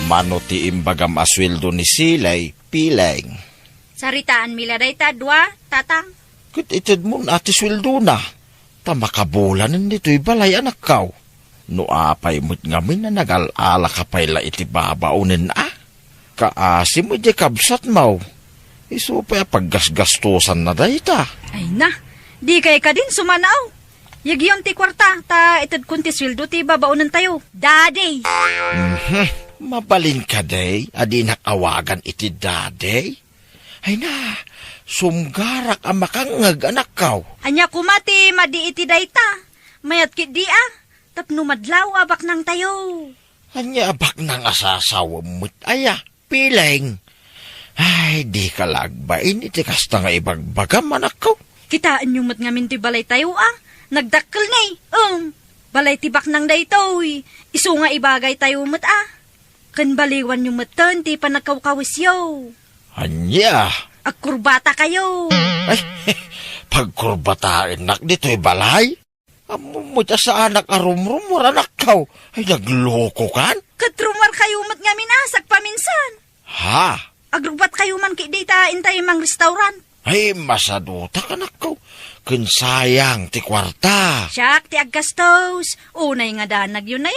Mano ti imbagam asweldo ni Silay, piling. Saritaan mila day tadwa, tatang. Kit itid mo na ati sweldo na. Tamakabulanan dito'y balay anak kaw. No apay mo't ngamin na nagalala ka payla iti babaunin Kaasi mo di kabsat mau. Iso pa paggasgastosan na dayta. Ay na, di kay ka din sumanaw. Yagyon ti kwarta, ta itad kunti sweldo ti babaunan tayo. Daddy! Mabalin ka day, adi nakawagan iti daday. Ay na, sumgarak ang makangag anak kaw. Anya kumati, madi iti dayta. Mayat kit di tapno madlaw abak ng tayo. Anya abak nang asasawa mo't piling. Ay, di ka lagbain iti kasta nga ibagbagam anak kaw. Kitaan yung mat ngamin ti balay tayo Nagdakkel na balay tibak ng daytoy. Iso nga ibagay tayo mat Kan baliwan yung matan ti panagkawkawisyo. Anya? Agkurbata kayo. Ay, pagkurbatain nak dito'y balay? Amumutya sa anak arumrumur anak kaw. Ay, nagloko kan? Katrumar kayo mat ngamin asak paminsan. Ha? Agrubat kayo man kidita intay mang restaurant. Ay, masaduta ka anak kaw. Kinsayang ti kwarta. Siyak ti aggastos. Unay nga danag yun na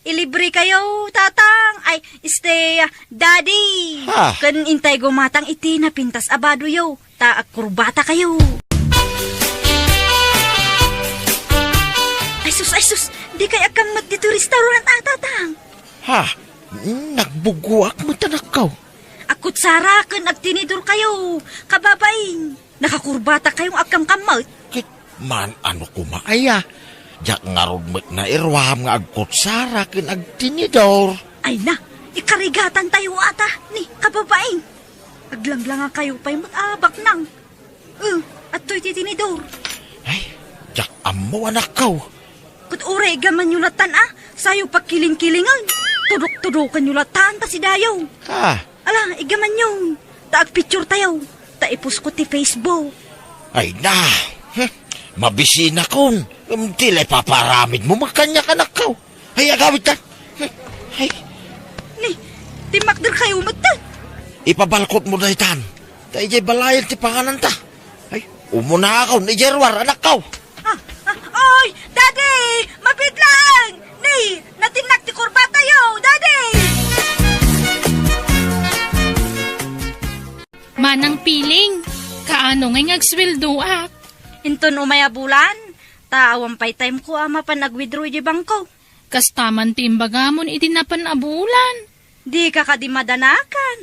Ilibre kayo, tatang. Ay, daddy. Ha? Kan intay gumatang iti na pintas abado yo. Ta kurbata kayo. Ay sus. Di kay akam mat dito restaurant tatang. Ha? Nagbuguak mo tanak kaw. Akut sara kan agtinidor kayo. Kababain. Nakakurbata kayong akam kamot. Kit man ano kumaaya. Jak ngarod mo't na irwam nga agkutsara kin agtinidor. Ay na, ikarigatan tayo ni kababain. Aglang-lang nga kayo pa'y mag-abak nang. At to'y titinidor. Ay, jak amo anak kaw. Kat uray gaman yulatan sayo pagkiling-kilingan. Tudok-tudokan yulatan ta si Dayaw. Ha? Ala, igaman yun. Taag picture tayo. Taipos ko ti Facebook. Ay na, mabisina kon. Tila'y paparamid mo, makanya ka nakaw. Ay, agawit ka. Ay, Ni, timakder kayo matan. ipabalkot mo na itan. Tayo jay balayan ti pangalan ta. Ay, umuna ako, ni Jerwar, anak kaw. Oy, Daddy! Mapit lang! Ni, natinak ti kurba tayo, Daddy! Manang piling, kaano ngay ngagsweldoak? Inton umaya bulan, taawang pay time ko ama pa nag-withdraw di bangko. Kastaman ti imbagamon iti napan abulan. Di ka di madanakan.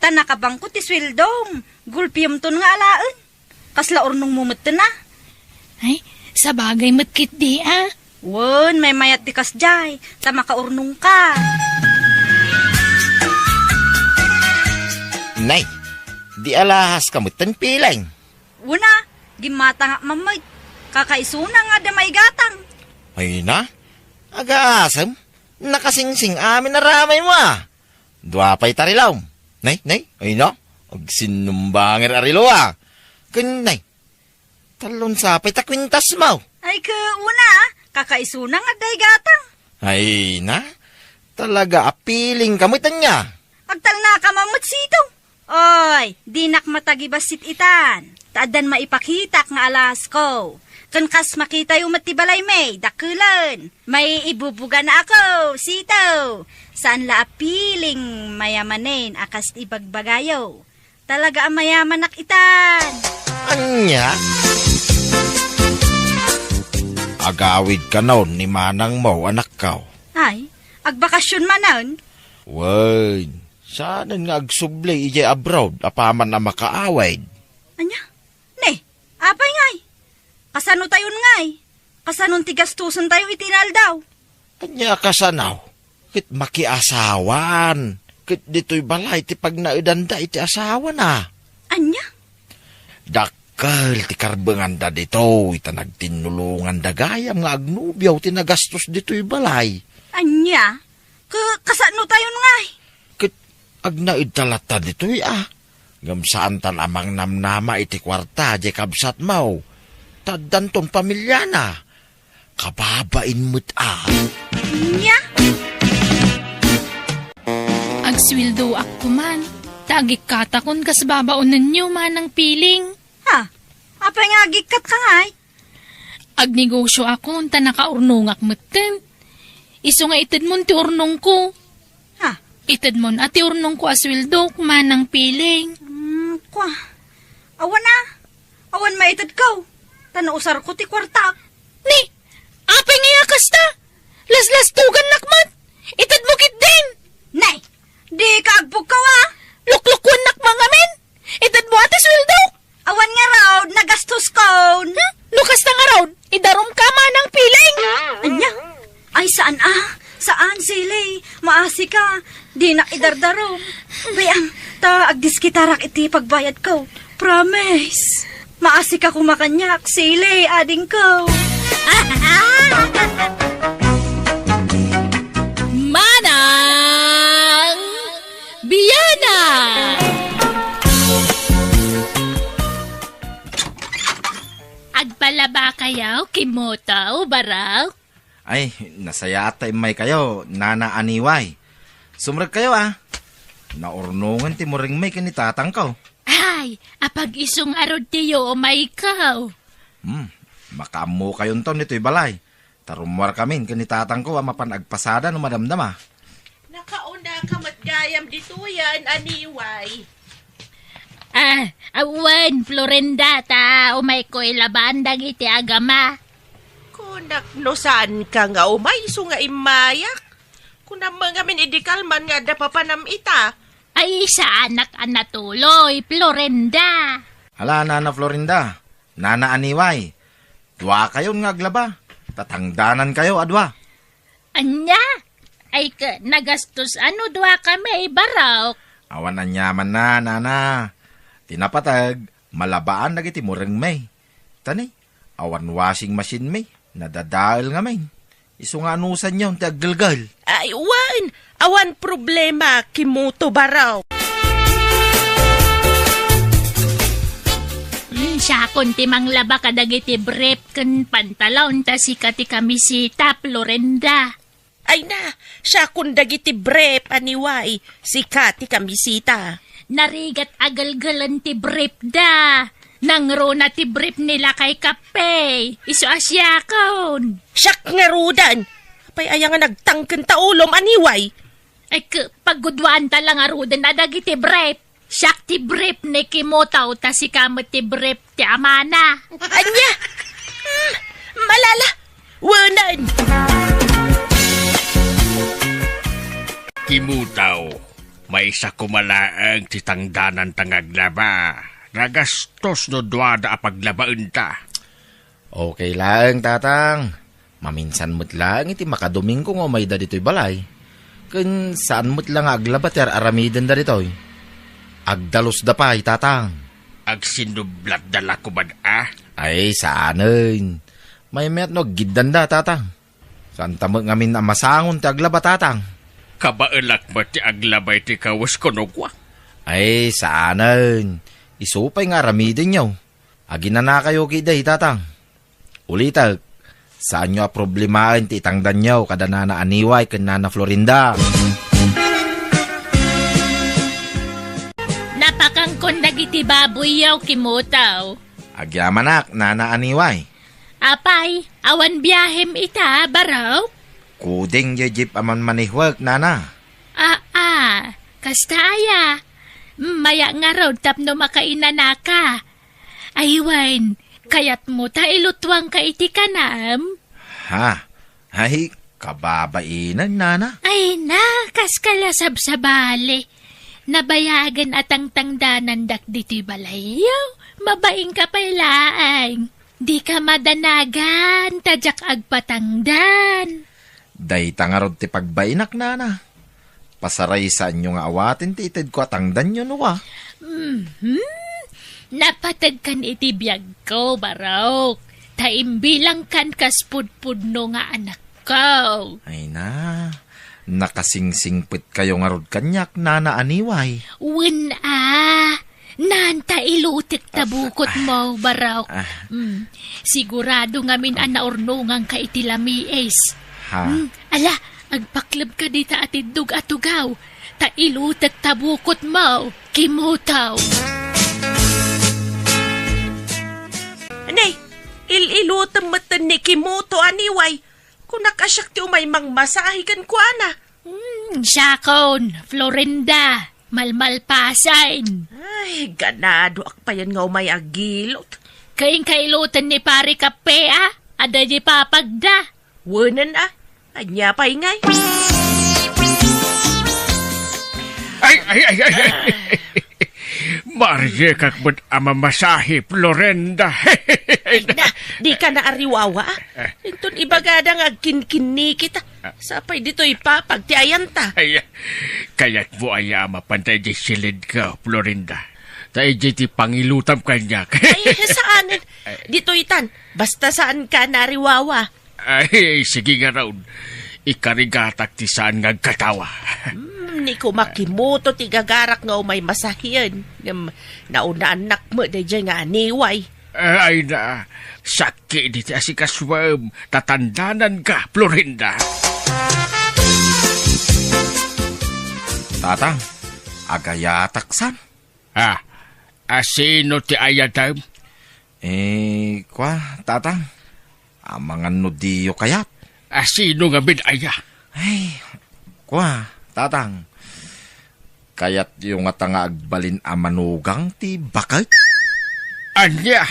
Tanakabangko ti sweldom. Gulpiyom ton nga alaan. Kasla ornong mumut na. Ay, sa bagay matkit di ah. Won, may mayat di kasjay. Ta makaurnong ka. Nay, di alahas kamutan pilang. Una, gimata nga mamay. Kakaisuna nga damay gatang. Ay na, aga-asam. Nakasingsing amin na ramay mo ah. Duwapay tarilaw. Nay, ay na. Og sinumbangir arilo ah. Nay, talon sapay takwintas mo. Ay ka, una, kakaisuna nga day gatang. Ay na, talaga apiling kamutan niya. Agtal na ka mamut sito. Oy, di nak matagibasit itan. Taadan maipakita nga alas ko. Kan kas makita yung matibalay may, dakulan. May ibubuga na ako, sito. Saan la apiling mayamanin akas ibagbagayo. Talaga ang mayaman nak itan. Anya? Agawid ka noon ni manang mo, anak kaw. Ay, agbakasyon manon. Wait, saan nga agsublay ijay abroad, apaman na makaawid. Anya? Ne, apay ngay. Kasano tayon ngay? Kasanon tigastusan tayo itinal daw. Anya kasanaw, kit makiasawan. Kit dito'y balay ti pag naidanda iti asawa na. Anya? Dakal ti karbengan da dito, ita nagtinulungan da gayam nga agnubyaw ti nagastos dito'y balay. Anya? Kasano tayon ngay? Kit agnaid talata dito'y Gamsaan tan amang namnama iti kwarta, di kabsat mau. Taddan ton pamilya na. Kababain mo't Anya? Agsweldo ako man. Tagik katakon kas babaunan nyo manang piling. Ha? Apay nga gikat ka ngay? Agnegosyo ako ta nakaurnongak maten. Iso nga itid mon ti urnong ko. Ha? Itid mon at ti urnong ko asweldo manang piling. Kwa. Awan na. Awan maitad ko. Tanausar ko ti kwarta. Ni, apay nga yakas ta. Las-lastugan nakmat. Itid mo kit din. Nay, di ka agbog ka wa. Luklukwan nakmangamin. Itid mo ati sweldo. Awan nga raw, nagastos ko. Lukas na nga raw, idarom ka manang piling. Anya? Ay, saan Saan, sili? Maasi ka. Di na idardarom. Bayang, agdiskitarak iti pagbayad ko. Promise. Maasi ka kumakanyak, sili, ading ko. Manang Biyana! Agpalaba kayaw, kimotaw, baraw? Ay, nasayata may kayo, nana aniway. Sumrag kayo Naurnungan ti mo ring may kanitatang ko. Ay, apag isong arod tiyo o may ikaw. Makamu kayon to nito'y balay. Tarumwar kami kanitatang ko mapanagpasada no madamdama. Nakauna ka matgayam dito yan, aniway. Awan, Florenda, ta, umay ko ilabandag iti agama. Kunak no saan ka nga umay, so nga imayak. Kunang mga min idikalman nga da papanam ita. Ay, sa anak anatuloy, Florenda. Hala, Nana Florinda, Nana Aniway, dua kayon nga aglaba. Tatangdanan kayo, adwa. Anya? Ay, nagastos ano dwa kami, baraw. Awan na nyaman na, Nana. Tinapatag, malabaan nagiti mo ring may. Tani, awan washing machine may, nadadaal nga may. Iso nga anusan niyo, ti aggalgal. Ay, awan problema, kimuto baraw. siya kon timang laba kadagiti brief ken pantalon ta si kati kamisita Florenda. Ay na, siya kung dagiti brep aniway, si Kati kamisita. Narigat agalgalan ti brief da. Nangro na ti brief nila kay kape. Isu asyakon. Siyak nga rudan. Apay aya nga nagtangken taulom aniway. Ay pagudwan talang arudan na dagiti brief. Siyak ti brief ni Kimotaw ta si kamot ti brief ti Amana. Anya? Malala. Wunan. Kimutaw, may isa kumalaang titangdanan tangaglaba. Nagastos no duwada apaglabaen ta. Okay lang, tatang. Maminsan mo't lang iti makaduming ko nga may da dito'y balay. Kun saan mo't lang aglabat yar aramiden da dito'y. Agdalos da pa'y, tatang. Agsinublat dala ko ba Ay, saanin. May met no gidan da, tatang. Saan tamo ngamin ang masangon ti aglabat, tatang. Kabaelak mo ti aglabay ti kawas konogwa. Ay, saanin. Isupay nga aramiden nyo. Agin na kayo kiday, tatang. Ulitag, saan nyo problemain ti itangdan nyo kada na aniway kan na Florinda. Napakangkon dagiti baboy yaw Kimotaw. Agyamanak, nana aniway. Apay, awan biyahem ita, baraw? Kuding jeep aman manihwag, nana. Kastaya. Maya nga raw tapno makainana ka. Aywan, kayat mo ta ilutwang ka iti kanam? Ha? Ay, kababainan, nana. Ay na, kas kalasab sa bale. Nabayagan atang tangdanan dak diti balayaw. Mabaing ka pailaang. Di ka madanagan, tadyak agpatangdan. Day tangarod ti pagbainak, nana. Pasaray sa inyo nga awatin ti ited ko atangdan nyo, nuwa. Napatag kan iti biyag ko, barok. Taimbilang kan kaspudpudno nga anak ko. Ay na, nakasingsingpit kayo nga rod kanyak, nana aniway. Nanta ilutik tabukot mo, barok. Sigurado ngamin anaurnungang ka iti lamies. Ha? Ala, agpaklab ka dita atidug atugaw. Ta ilutek tabukot mo, Kimotaw. Anay, ililutam matan ni Kimoto aniway. Kung nakasyak ti umay mangmasahigan ko ana. Sakon, Florinda, malmalpasain. Ay, ganado akpayan nga umay agilot. Kaing kailutan ni pari kape ada di papagda. Wunan anya pa ingay. Ay! Marye kakbot amamasahi, Florenda. Na, di ka na ariwawa. Intun ibagada nga kinkinni kita. Sapay dito ipapag ti ayanta. Ay, kaya't mo ay mapantay di silid ka, Florinda. Tayo ti pangilutam kanyak. Ay, saan? Dito itan. Basta saan ka nariwawa. Ay, sige nga raw. Ikarigatak ti saan nga katawa. Ni ko makimoto ti gagarak nga umay masahiyan. Nauna anak mo da dyan nga aniway. Ay na, sakit di ti asikaswam. Tatandanan ka, Florinda. Tatang, agayataksan. Sino ti ayadam? Tatang, mga nudiyo kayat. Sino nga binaya? Ay, tatang. Kayat yung nga agbalin amanugang ti bakag. Anya?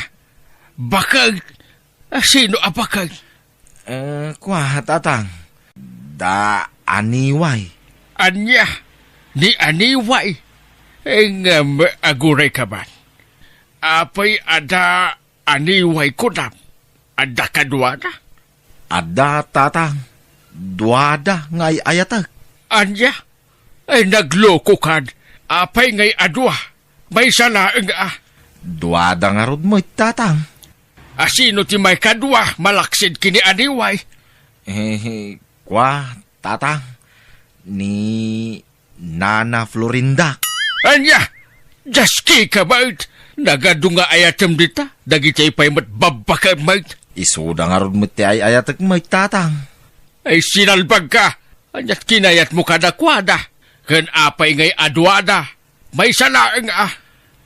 Bakag? Sino abakag? Tatang. Da aniway. Anya? Ni aniway? Nga aguray ka man. Apay ada aniway ko na. Ada kadwana? Ada, tatang. Duada ngay ayatag. Anya? Ay nagloko kan. Apay ngay adwa. May salaang Duada nga rod mo, tatang. Sino ti may kadwa malaksid kini aniway? Tatang. Ni Nana Florinda. Anya? Jaski ka ba? Nagadunga ayatem dita, dagi chay pay mat babaka may. Isuda nga ron mo ti ay ayatak may tatang. Ay sinalbag ka, anyat kinayat mo kadakwada. Kan apay ngay adwada, may salaang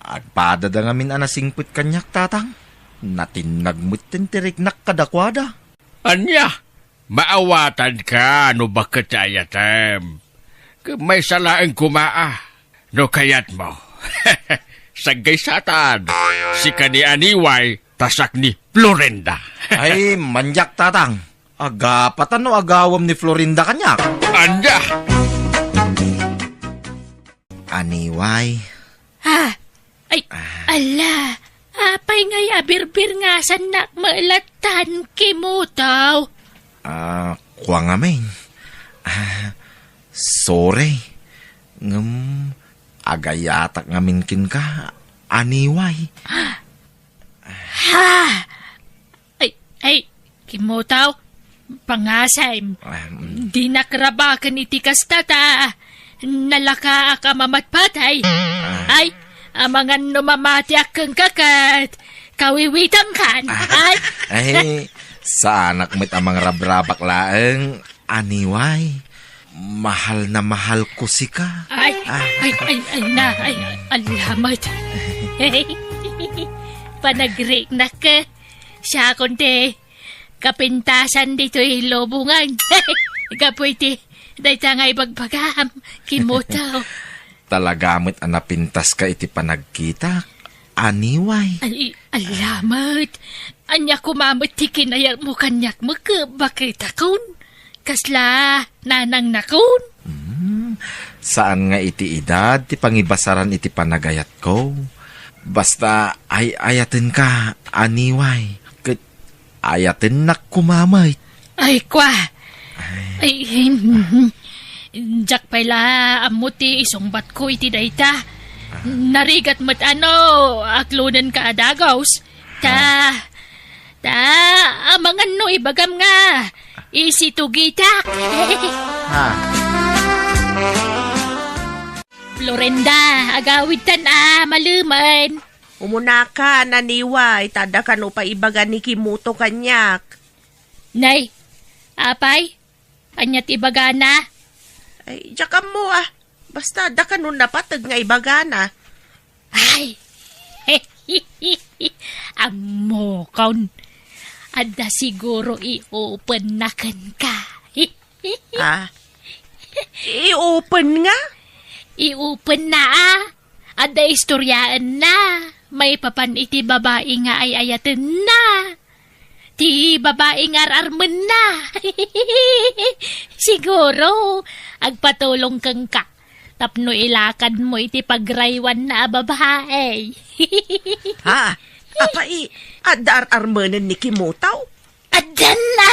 Agpada da ngamin anasingpit kanyak tatang. Natinag mo't tintirik nakadakwada. Anya, maawatan ka no bakit ayatem. May salaang kumaa, no kayat mo. Sagay satan, si kani Aniway, tasak ni Florinda. Ay, manyak tatang. Agapatan no agawam ni Florinda kanyak. Anya, Aniway. Ha? Ay, ala. Apay ngay abirbir nga sa nakmalatan kimutaw. Kuwa nga main. Sorry. Agayatak nga minkin ka, Aniway. Ha? Ay, kimutaw. Pangasay. Di nakrabakan iti kastata. Nalaka ka mamatpatay. Ay, amangan numamati akang kakat. Kawiwitang kan. Ay, sa anak mo't amang rabrabak laeng, Aniway. Mahal na mahal ko si ka. Ay, alamat. Panagrik na ka. Siya konti. Kapintasan dito lobungan. Kapoy dahil nga ibagbagam. Kimutaw. Talaga mo't anapintas ka iti panagkita, Aniway. Ay, alamat. Anya kumamot ti kinayag mo kanyak mo ka bakit akon? Kasla, nanang nakon? Saan nga iti edad, ti pangibasaran iti panagayat ko? Basta ay ayatin ka, Aniway. Kat ayatin nak kumamay. Ay, kwa. Ay, jak pala amuti isungbat ko iti dayta. Narigat mat aklunan ka adagaws. Amangan no ibagam nga. Isitugitak. Florinda, agawid tan maluman. Umuna ka, Naniway, tada ka no pa ibaga ni Kimuto kanyak. Nay, apay, anyat ibaga na. Ay, jakam mo Basta da ka nun napatag nga ibaga na. Ay, amo kaun. Ada siguro i-open na kan ka. I-open nga? I-open na Ada istoryaan na. May papan iti babae nga ay ayaten na. Ti babae nga ararmen na. Siguro, agpatulong kang ka. Tapno ilakad mo iti pagraywan na babae. Apay, adar-armanan ni Kimutaw? Adan na!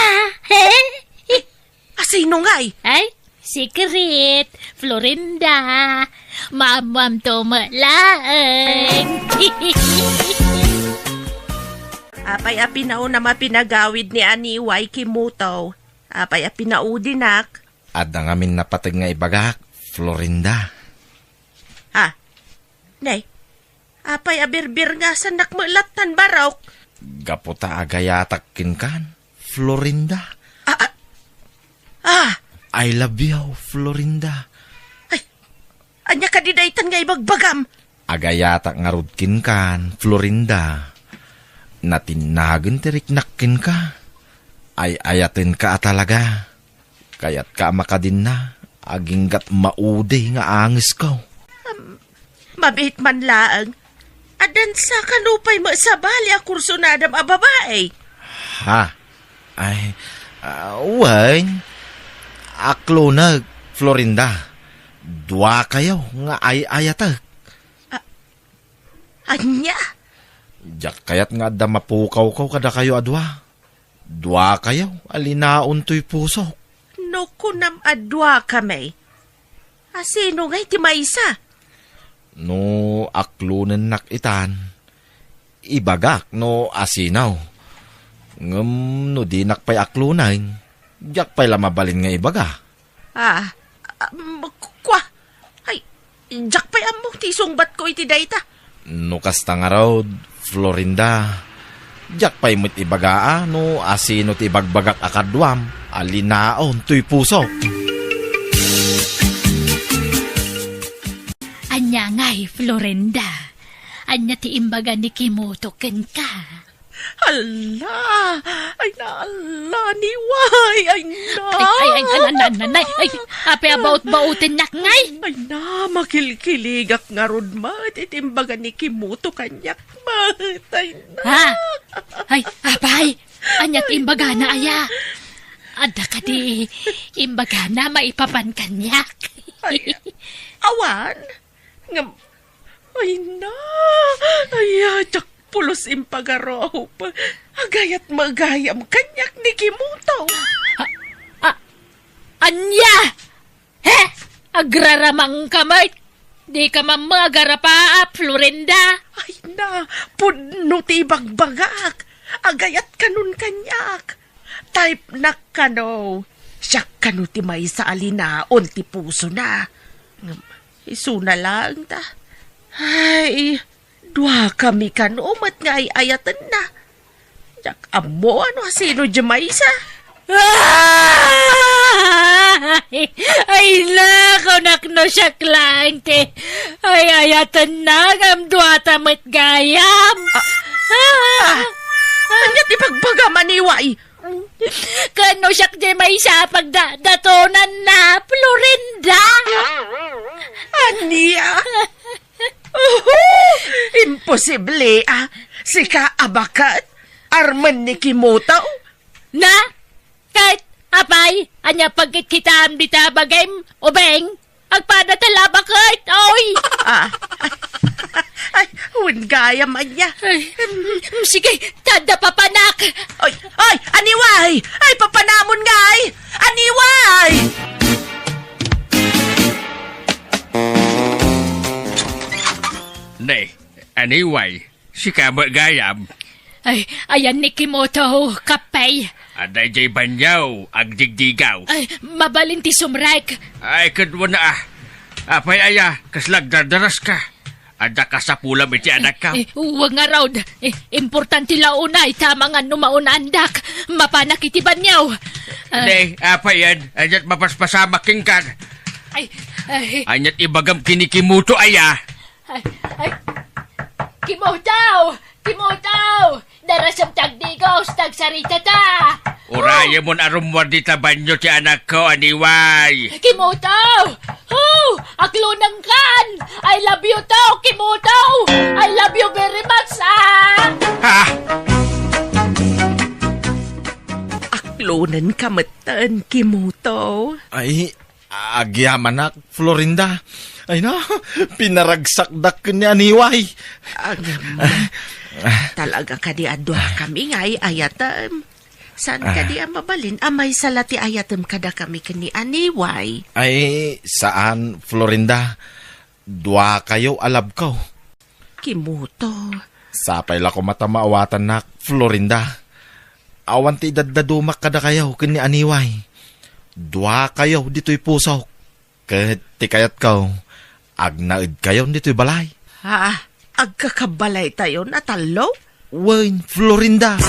Sino nga Ay, secret. Florinda. Mamam to malaeng. Apay apinao na mapinagawid ni Aniway Kimutaw. Apay apinaudinak. Ada ngamin napatag nga ibagak, Florinda. Nay, apay abirbir nga sa nakmalatan barok. Gaputa agayatak kinkan, Florinda. I love you, Florinda. Anya ka didaytan nga ibagbagam. Agayatak nga rudkin kan, Florinda. Natinagan tiriknakin ka. Ay ayatin ka talaga. Kayat ka makadin na. Aginggat maude nga angis ko. Mabit man laang. Adan sa kanupay mo sa bali a kurso na adam a babae. Uway. Aklo na, Florinda. Dua kayo nga ay ayatag. Anya? Diyak kayat nga da mapukaw ko kada kayo adwa. Dua kayo, alinaon to'y puso. No kunam adwa kami. Sino nga iti maisa? No aklunan nakitan. Ibagak no asinaw. Ngam no di nakpay aklunan. Diyak pa'y lamabalin nga ibaga. Kwa. Ay, jak pa'y amo, tisong bat ko iti dayta. Kasta nga raw, Florinda. Diyak pa'y mo't ibagaa, no asino ti ibagbagak akadwam, alinaon to'y puso. Anya ngay, Florinda. Anya ti imbaga ni Kimoto ken ka. Hala! Ay na, ala, niway! Ay na! Nanay. Ay, ape about bautin nak ngay. Ay na, makilkiligak nga rod mat. Itimbaga ni Kimuto kanyak mat. Ay na! Ha? Ay, apay. Anya ti imbaga na aya. Ada ka di imbaga na maipapan kanyak. Ay, awan? Ngam, ay na! Ay, tsak pulos impagaraw pa. Agayat magayam kanyak ni Kimuto. Anya! He? Agraramang kamay. Di ka mamagara pa, Florinda. Ay na, pudno ti bagbagak. Agayat kanun kanyak. Type na kano. Siya kano ti may sa alinaon ti puso na. Isuna lang ta. Ay, dua kami kanumat nga ay ayatan na. Jak amo ano sino Jamaysa? Ay nako nakno siya klante. Ay ayatan na ngam duata met gayam. Anya ti pagbagaman ni Wai? Kano siya di may siya pagdatonan na Florinda. Ania? Imposible Sika abakat? Arman ni Kimoto? Na? Kahit apay, anya pagkit kita am dita bagay ubeng, agpada tala bakit, oy! Ay, gaya man niya. Sige, tada papanak! Ay, aniway! Ay, papanamon nga ay! Aniway! Ne, anyway, si Kama Gayam, Ay, ayan ni Kimoto, kapay. aday jay banyaw, ang digdigaw. Ay, mabalinti sumrek. Ay, kadwa na Apay aya, kaslag dardaras ka. Ada ka sa pulam iti anak ka. Huwag nga raw. Importante launay, tama nga numaunandak. Mapanak iti banyaw. Ne, apay yan, anyat mapaspasamak kingkan. Ay, Anyat ibagam kinikimuto aya. Kimotaw! Kimotaw! Darasam tagdigos, tagsarita ta! Uraya mon arumwar di tabanyo ti anak ko, aniway. Kimotaw! Oh! Aklunang kan! I love you to, Kimotaw! I love you very much, Ha? Aklonan kamatan, Kimoto. Ay, agyaman na, Florinda. Ay na, pinaragsakdak ni Aniway. Talaga ka di adwa kami nga ay ayatam. Saan ka di mabalin? Amay salati ayatam kada kami kani Aniway. Ay, saan, Florinda? Dua kayo alab ko. Kimuto. Sapay la ko matamaawatan na, Florinda. Awan ti daddadumak kada kayo kani Aniway. Dua kayo dito'y puso. Kahit ti kayat ko, agnaid kayo dito'y balay. Ha? Agkakabalay tayo na talo? Wen, Florinda.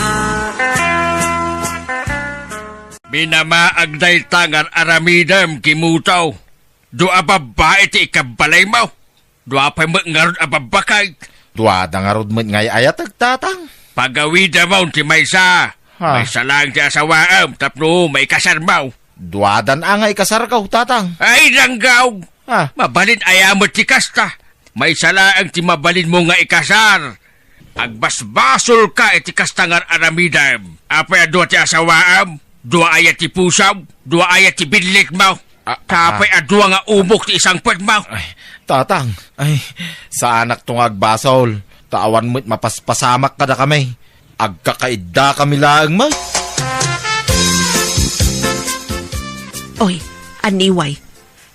Minamaag dahil tangar aramidam, Kimutaw. Doa babae ti ikabalay mo. Doa pa'y mangarod ababakay. Dua da nga rod man ngay ayat agtatang. Pagawida mo ti Maysa. Ha? Maysa lang ti asawaam, tapno may kasar mo. Dua dan angay kasarkaw, tatang. Ay, langgaw! Ha? Mabalin ayamot ti kasta. May salaang ti mabalin mo nga ikasar. Agbasbasol ka iti kastangar aramidam. Apay adwa ti asawaam, dua ayat ti pusaw, dua ayat ti binlik mo. Tapay adwa nga umok ti isang pwed mo. Ay, tatang. Ay, sa anak tong agbasol. Tawan mo't mapaspasamak kada kami. Agkakaida kami laang mo. Oy, Aniway.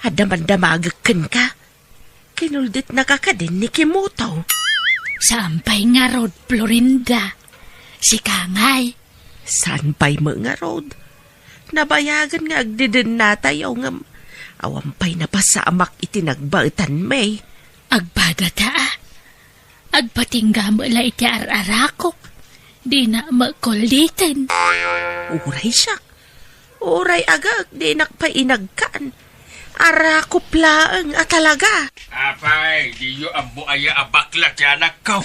Hadaman-damagakan ka. Kinuldit na ka din ni Kimuto. Sampay nga rod, Florinda. Si Kangay. Saan pa'y mga road? Nabayagan nga agdidin na tayo nga awampay na pasamak itinagbaitan may. Agbada ta. Agpatingga mo la iti ararakok. Di na makulitin. Uray siya. Uray agag, di nakpainagkan. Arakop laang talaga. Apay, di yu ang buaya abaklat ya anak ko.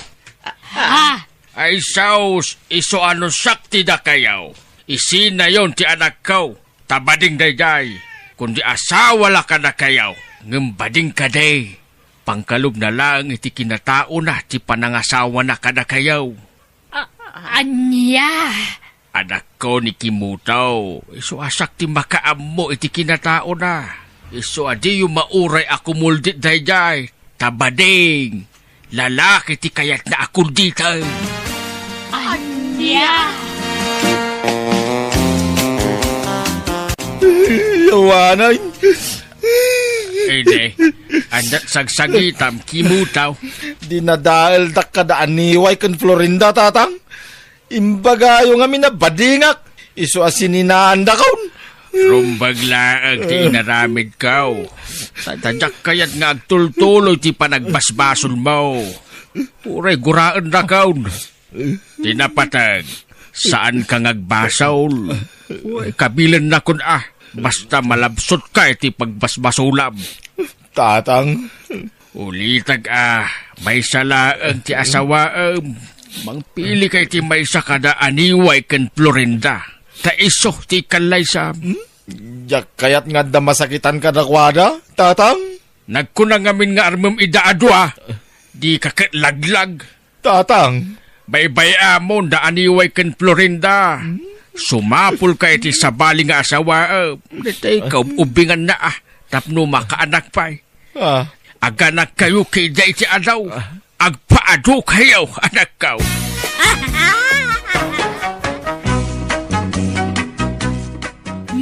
Ha? Ay saus, iso ano sakti da kayaw. Isina yon ti anak ko. Tabading dayday. Kundi asawa la ka na kayaw. Ngembading ka day. Pangkalub na lang iti kinatao na ti panangasawa na ka na kayaw. Anya? Anak ko ni Kimutaw. Iso asak ti makaam mo iti kinatao na. Iso adi yung mauray ako muldit dayday. Tabading. Lalaki ti kayat na ako dito. Anya? Yawanay. Ede, andat sagsagitam Kimutaw. Dinadahil da kadaan niway kan Florinda, tatang. Imbaga yung amin na badingak. Iso asininaan da kaun. Rumbag laang ti inaramid kaw. Tadyak kayat nga agtultuloy ti panagbasbason mo. Uray, guraan na kaun. Tinapatag, saan ka ngagbasaw? Uy, kabilan na kun basta malabsot ka iti pagbasbasulam. Tatang. Ulitag may salaang ti asawaam. Mangpili kay ti may sakada aniway ken Florinda. Taiso ti kalay sa... Yak kayat nga da masakitan ka dakwada, tatang? Nagkunang amin nga armam idaadwa. Di kakilaglag. Tatang. Baybay amon da aniway ken Florinda. Sumapul ka iti sabali nga asawa. Ito ikaw ubingan na tapno makaanak pa. Aganak kayo kay da iti adaw. Agpaado kayo, anak kaw.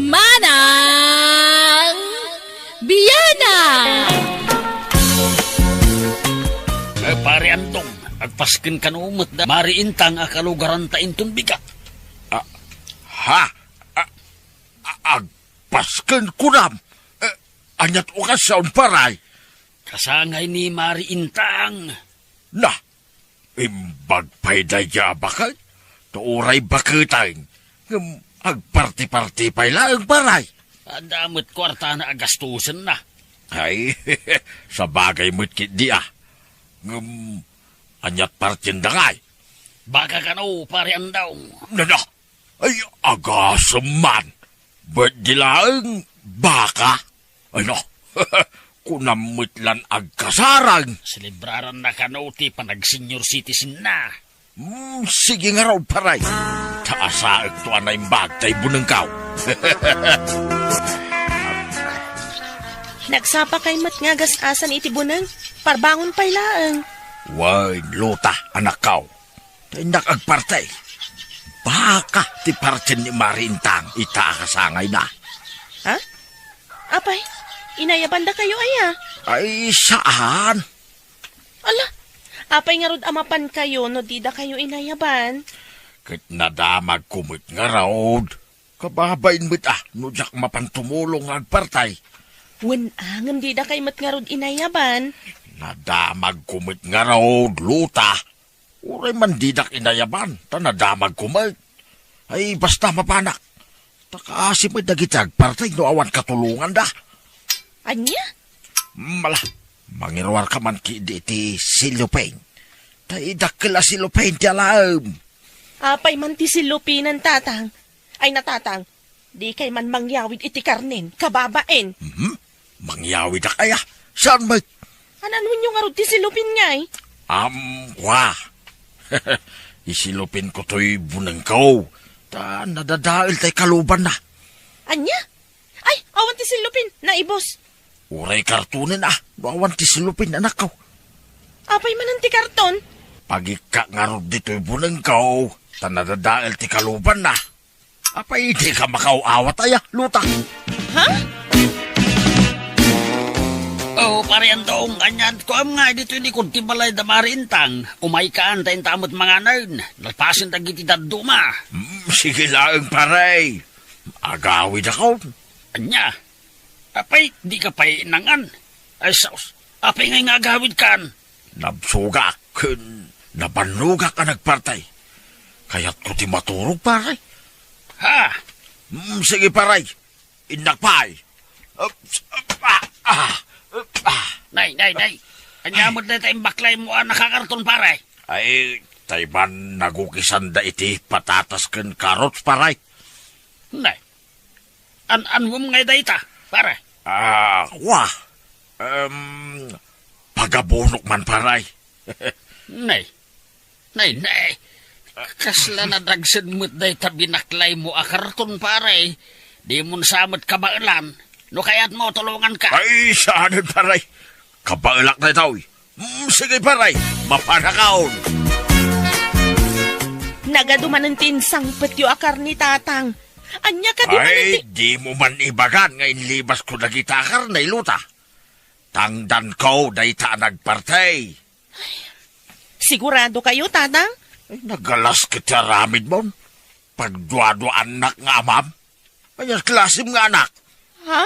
Manang Biyana! Pare Andong, agpaskin ka no umot da mariintang akalugaran ta intun bigat. Agpasken kunam. Anyat ukas sa paray. Kasangay ni mariintang. Na, imbag pa'y daya bakay. Tuuray bakitang. Agparti-parti pa'y laang paray. Damot kwarta na agastusan na. Ay, sa bagay mo't kit di anyat partin dangay. Baka ka no, pare Andong. Nana, ay agasam man. Ba't di laang baka? Ano, kunamutlan agkasarang. Selebraran na ka no, ti panag-senior citizen na. Sige nga raw paray. Taasaag to anay bagtay bunangkaw. Nagsapa kay mat nga gasasan iti bunang. Parbangon pa'y laang. Way, luta, anak kaw. Tindak agpartay. Baka ti partin ni Marintang itaakasangay na. Ha? Apay, inayaban da kayo aya. Ay, saan? Ala, apay nga rod amapan kayo no di da kayo inayaban. Kat nadamag kumit nga raod. Kababain mo't no jak mapantumulong agpartay. Wenangan di da kayo mat nga rod inayaban. Nadamag kumit nga raod, luta. Uray man didak inayaban, ta nadamag kumit. Ay, basta mapanak. Takaasi mo'y dagitag partay no awan katulungan da. Anya? Mala, mangirwar ka man ki ti Silupain. Taidak kila Silupain ti alam. Apay man ti silupinan tatang. Ay natatang, di kay man mangyawid iti karnin, kababain. Mangyawid na kaya? Saan mo'y? Anan mo nga rod ti silupin ngay? Wa. Isilupin ko to'y bunangkaw. Ta nadadail tay kaluban na. Anya? Ay, awan ti silupin, naibos. Uray kartunin Awan ti silupin anak ko. Apay man ang ti karton? Pagika nga rod dito'y bunangkaw. Ta nadadail ti kaluban na. Apay di ka makauawat luta. Ha? Oh, pare Andong, ganyan ko am nga dito ni kunti balay da marintang. Umay kaan tayo tamot mga nern. Nagpasin tagiti daduma. Sige lang paray. Agawid ako. Anya, apay di ka pa'y nangan. Ay saus, apay ngay nga agawid kan. Nabsugak. Kun nabanuga ka nagpartay. Kaya't ko ti maturog, paray. Ha? Sige, paray. Inakpay. Nay. Anyamod na tayong baklay mo nakakarton pare. Ay, tayban nagukisan da iti patatas ken karots, paray. Nay. An mo nga dayta, pare. Wah. Pagabunok man, paray. Nay. Kasla na dagsan mo't dayta binaklay mo akarton pare. Di mo samot kabailan. No kaya't mo tulungan ka. Ay, saan paray? Kabailak na itaw. Sige, paray. Mapanakaon. Nagaduman ng tinsang petyo akar ni tatang. Anya ka di man Ay, di mo man ibagan ngayon libas ko nagitakar na iluta. Tangdan ko, dayta nagpartay. Sigurado kayo, tatang? Ay, nagalas kita ramid mo. Pagduado anak nga amam. Ay, klasim nga anak. Ha?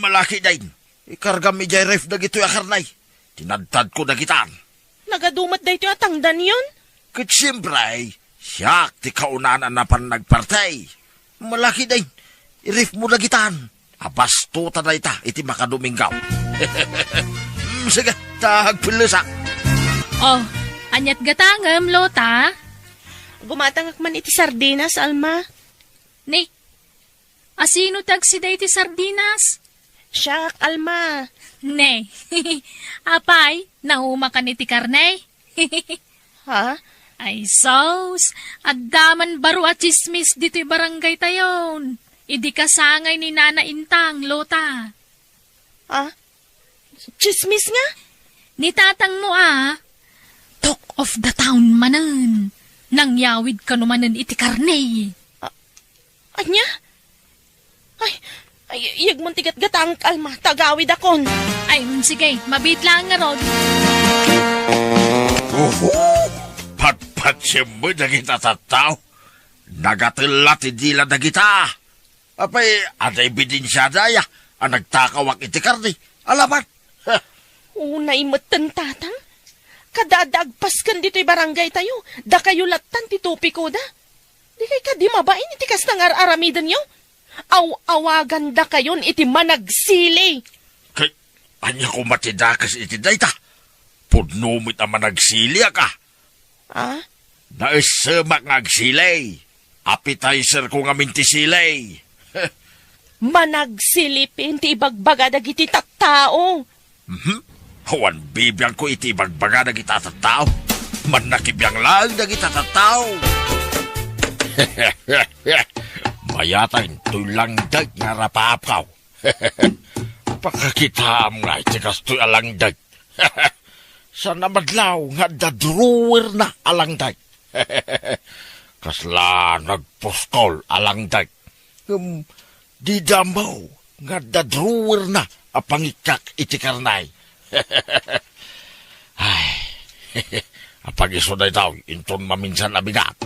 Malaki din. Ikarga mi jay ref na gito'y akarnay. Tinadtad ko na gitan. Nagadumat da ito atangdan yun? Kat siyempre, siyak ti kaunanan na pan nagpartay. Malaki din. I-ref mo na gitan. Abas tuta na ita, iti makadumingaw. Sige, tagpilisak. Oh, anyat gatangam, Lota. Gumatangak man iti sardinas, Alma. Ni, asino tagsiday ti sardinas? Siyak, Alma. Ne, apay, nauma ka ni ti karne. Ha? Ay sos, addaman baro at chismis dito'y barangay tayon. Idi kasangay ni Nana Intang, Lota. Ah? Chismis nga? Ni tatang mo talk of the town manan. Nangyawid ka numanan iti karne. Anya? Ay, iyag mong tigat-gatang, Alma. Tagawid akon. Ay, sige, mabit lang nga rod. Patpatsim mo na kita tataw. Nagatilat idila na kita. Apay, aday bidensya daya. Ang nagtakawak iti karni. Alaman. Unay matan, tatang. Kadadagpas kan dito'y barangay tayo. Da kayo latan ti tupi ko da. Di kay ka di mabain iti kas nang aramidan nyo. Awagan da kayon iti managsili. Kay, anya ko matidakas iti dayta. Pudnumit ang managsilya ka. Ah? Naisamak ng agsilay. Appetizer ko nga mintisilay. Managsilipin ti ibagbaga dagiti tattao. Hawan bibiyang ko iti bagbaga na kita tataw. Man nakibiyang lang na kita tataw. Mayatang tulang dag nga rapapaw. Pakakitaam nga iti kastoy alangdag. Sa namadlaw nga dadruwer na alangdag. Kasla nagpostol alangdag. Di damaw nga dadruwer na apangikak iti karnay. Ay, apag iso na itaw, inton maminsan abigat.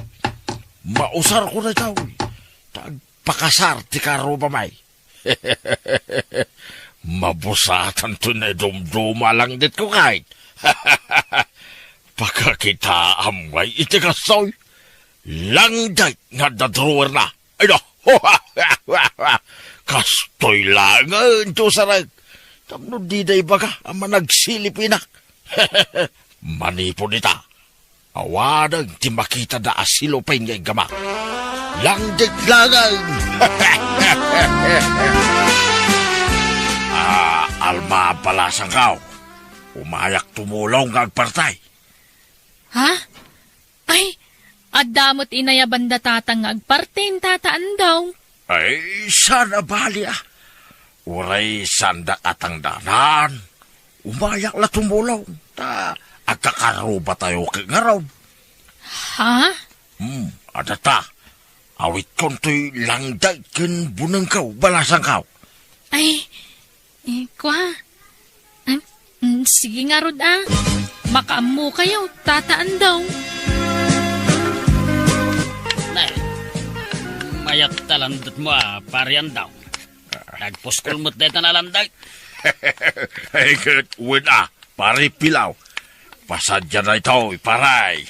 Mausar ko na itaw, tagpakasar ti karo mamay. Mabusatan to na dumduma lang dit ko kahit. Pagkakita amay iti kasoy, langday nga dadruwer na. Ay no, kastoy langan to sarag. Tamno di day baga ang managsilipin Manipon ita. Awadag ti makita da asilo pa ngay gamak. Langdig langan. Alma palasang kao. Umayak tumulong nga agpartay. Ha? Ay, adamot inaya banda tatang agpartin tataan daw. Ay, sana bali Uray sanda atang danan. Umayak la tumulong. Agkakaroba tayo kagaraw. Ha? Adata. Awit kontoy langdag ken bunang kaw, balasang kaw. Ay, kwa. Sige nga rod Makaamu kayo, tataan daw. Nay, mayat talandat mo parian daw. Nagpuskol mo't deta na landag. Ay, kat, wala. Pare pilaw. pasadya na ito, paray.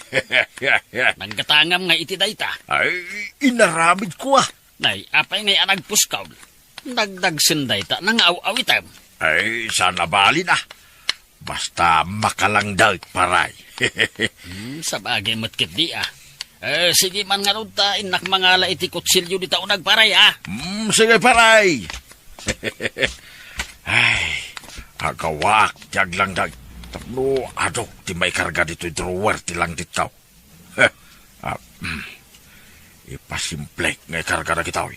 Nagkatangam nga iti dayta. Ay, inaramid ko ah. Nay, apay ngay anagpuskaw. Dagdagsin dayta nang aw-awitam. Ay, sana bali na. Basta makalangdag, paray. Sa bagay matkit di sige man nga ron ta, inak mangala iti kutsilyo di tao nagparay Sige, paray. Ay, agawak, tiyag langdag. Tapno, ado, ti may karga dito drawer, ti lang ditaw. Ipasimple, ngay karga na kitaw.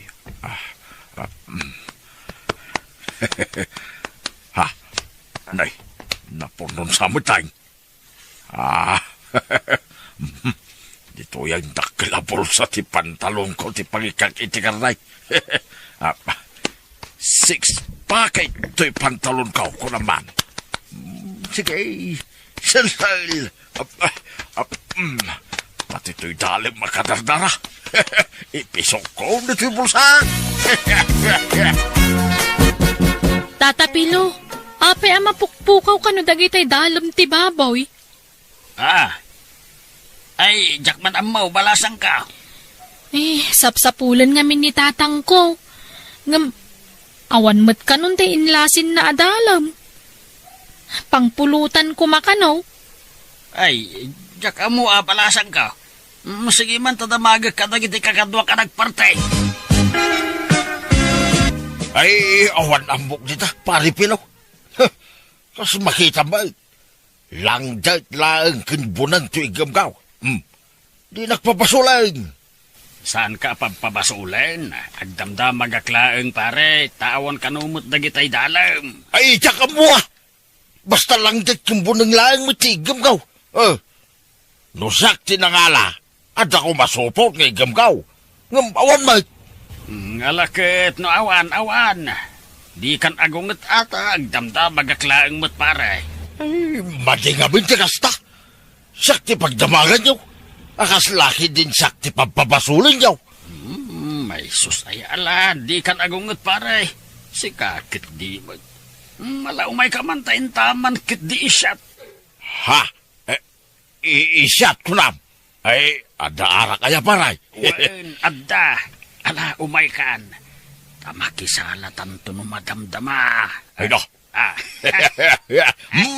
Ha, anay, napunon sa amitay. Dito yung dakilabol sa ti pantalon ko, ti pangikag iti karnay. 6 packet, ito'y pantalon ko naman. Sige, sel-sel. Pati ito'y dalim makadardara. Ipisok ko na ito'y bulsa. Tata Pilo, apay mapukpukaw ka no dagitay dalam ti baboy. Ay, jakman amaw, balasang ka. Sapsapulan ngamin ni tatang ko. Awan mat ka nun tay inlasin na adalam. Pangpulutan ko makanaw. Ay, jak amo balasang ka. Sige man, tadamagag ka dagiti kakadwa ka nagparte. Ay, awan ambok dita, pari Pilo. Kas makita ba? Langdat lang kinbunan to igamgaw. Di nagpapasulang. Saan ka pagpabasulan? Agdamdam magaklaeng pare, taawon kanumot dagitay dalam. Ay, tsaka mo ah. Basta langdat kinbunan lang mo ti igamgaw. Nusak tinangala, at ako masupot ng igamgaw. Ngam, awan mo. Alakit no awan. Di kan agunget ata, agdamdam magaklaeng mo't pare. Ay, madingamin ti kasta. Sakti pagdamagan niyo. Akas laki din sakti pagpapasulin niyo. May sus ay ala, di kan agunget pare. Si kakit di mo. Malaumay ka man tayo taman kit di isyat. Ha? Isyat ko na. Ay, ada ara kaya paray. Wen, adda. Ala, umay kan. Tamakisala tanto no madamdama. Ay, no.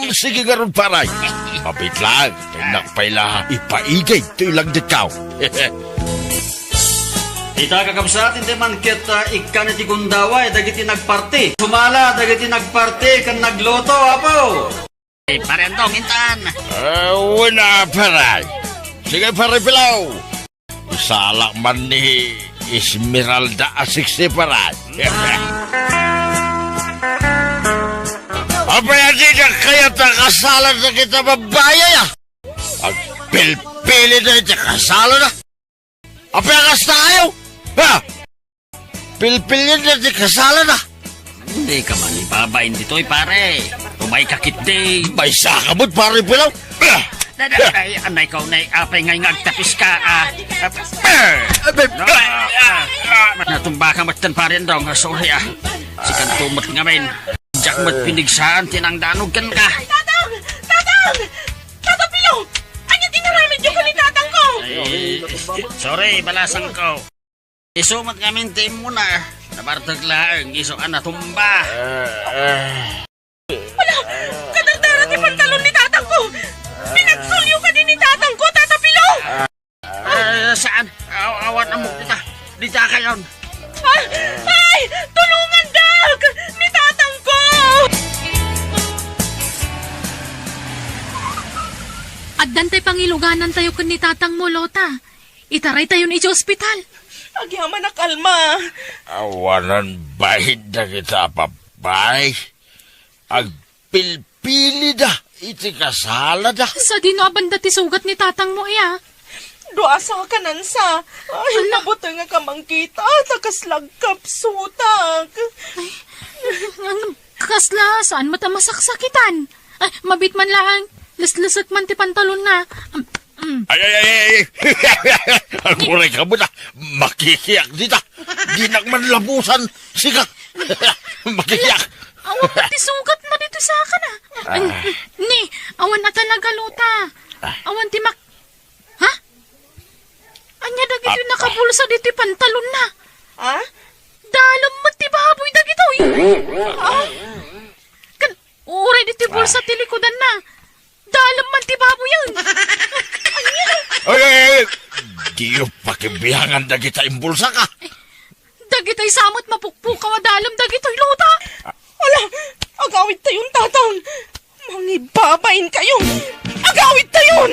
Sige nga ron, paray. Pabit lang. Nagpaila, ipaigay. Ito'y lang ditaw. Ita kakabsat, hindi man kita ikan iti gundaway, dagiti nagparti. Sumala, dagiti nagparti, kan nagloto, apo. Parendong, intan. Wala, paray. Sige, paray, Pilaw. Isalak man ni Esmeralda asiksi, paray. Apa yan din kaya kasalan na kita babaya ya? Ang pilpili na ito kasalan na. Apa yan kas tayo? Ha? Pilpili na ito kasalan na. Hindi ka man ibabain dito'y pare. Umay kakit day. May sakamot pare Pilaw. Ay, anay ka unay, apay ngay ngagtapis ka, natumba ka matan pa rin daw, sorry si kantumot nga main, jak mat pinigsaan, tinangdanog kan ka. Tatang! Tatang Pilo! Ano tinaramid yung ni tatang ko? Sorry, balasang ko. Isumat kami team mo na, nabartag lang, iso ka natumba. Wala! Kadardara ti pantalon ni tatang ko! Pinagsulyo ka din ni tatang ko, Tata Pilo! Saan? Awan amok dita. Dita ka yun. Ay! Tulungan, Dag! Ni tatang ko! Addan tay pangiluganan tayo kun ni tatang mo, Lota. Itaray tayo ni ospital. Agyaman na kalma. Awanan bahid na kita, papay. Agpilpili da. Iti kasala da. Sa dino abanda ti sugat ni tatang mo, iya. Doa sa kanansa. Ay, nabuto nga kamangkita. Takaslag kapsutak. Kasla, saan mata masaksakitan? Ay, mabit man lang. Laslasag man ti pantalon na. Ay. Aguray ka mo na. Makikiyak dita. Di man labusan. Siga. Makikiyak. Awan pati sugat na dito sa akin Ni, awan na talaga luta. Awan ti mak... Ha? Anya dagito nakabulsa dito pantalon na. Ha? Dalam mo ti baboy dagito Kan, uray dito bulsa ti likodan na. Dalam man ti baboy yan. Ay! Di yung pakibihangan na kita imbulsa ka. Dagito'y samot mapukpukaw a dalam dagito'y luta. Ala, agawid tayong tatang. Mangibabain kayo. Agawid tayon!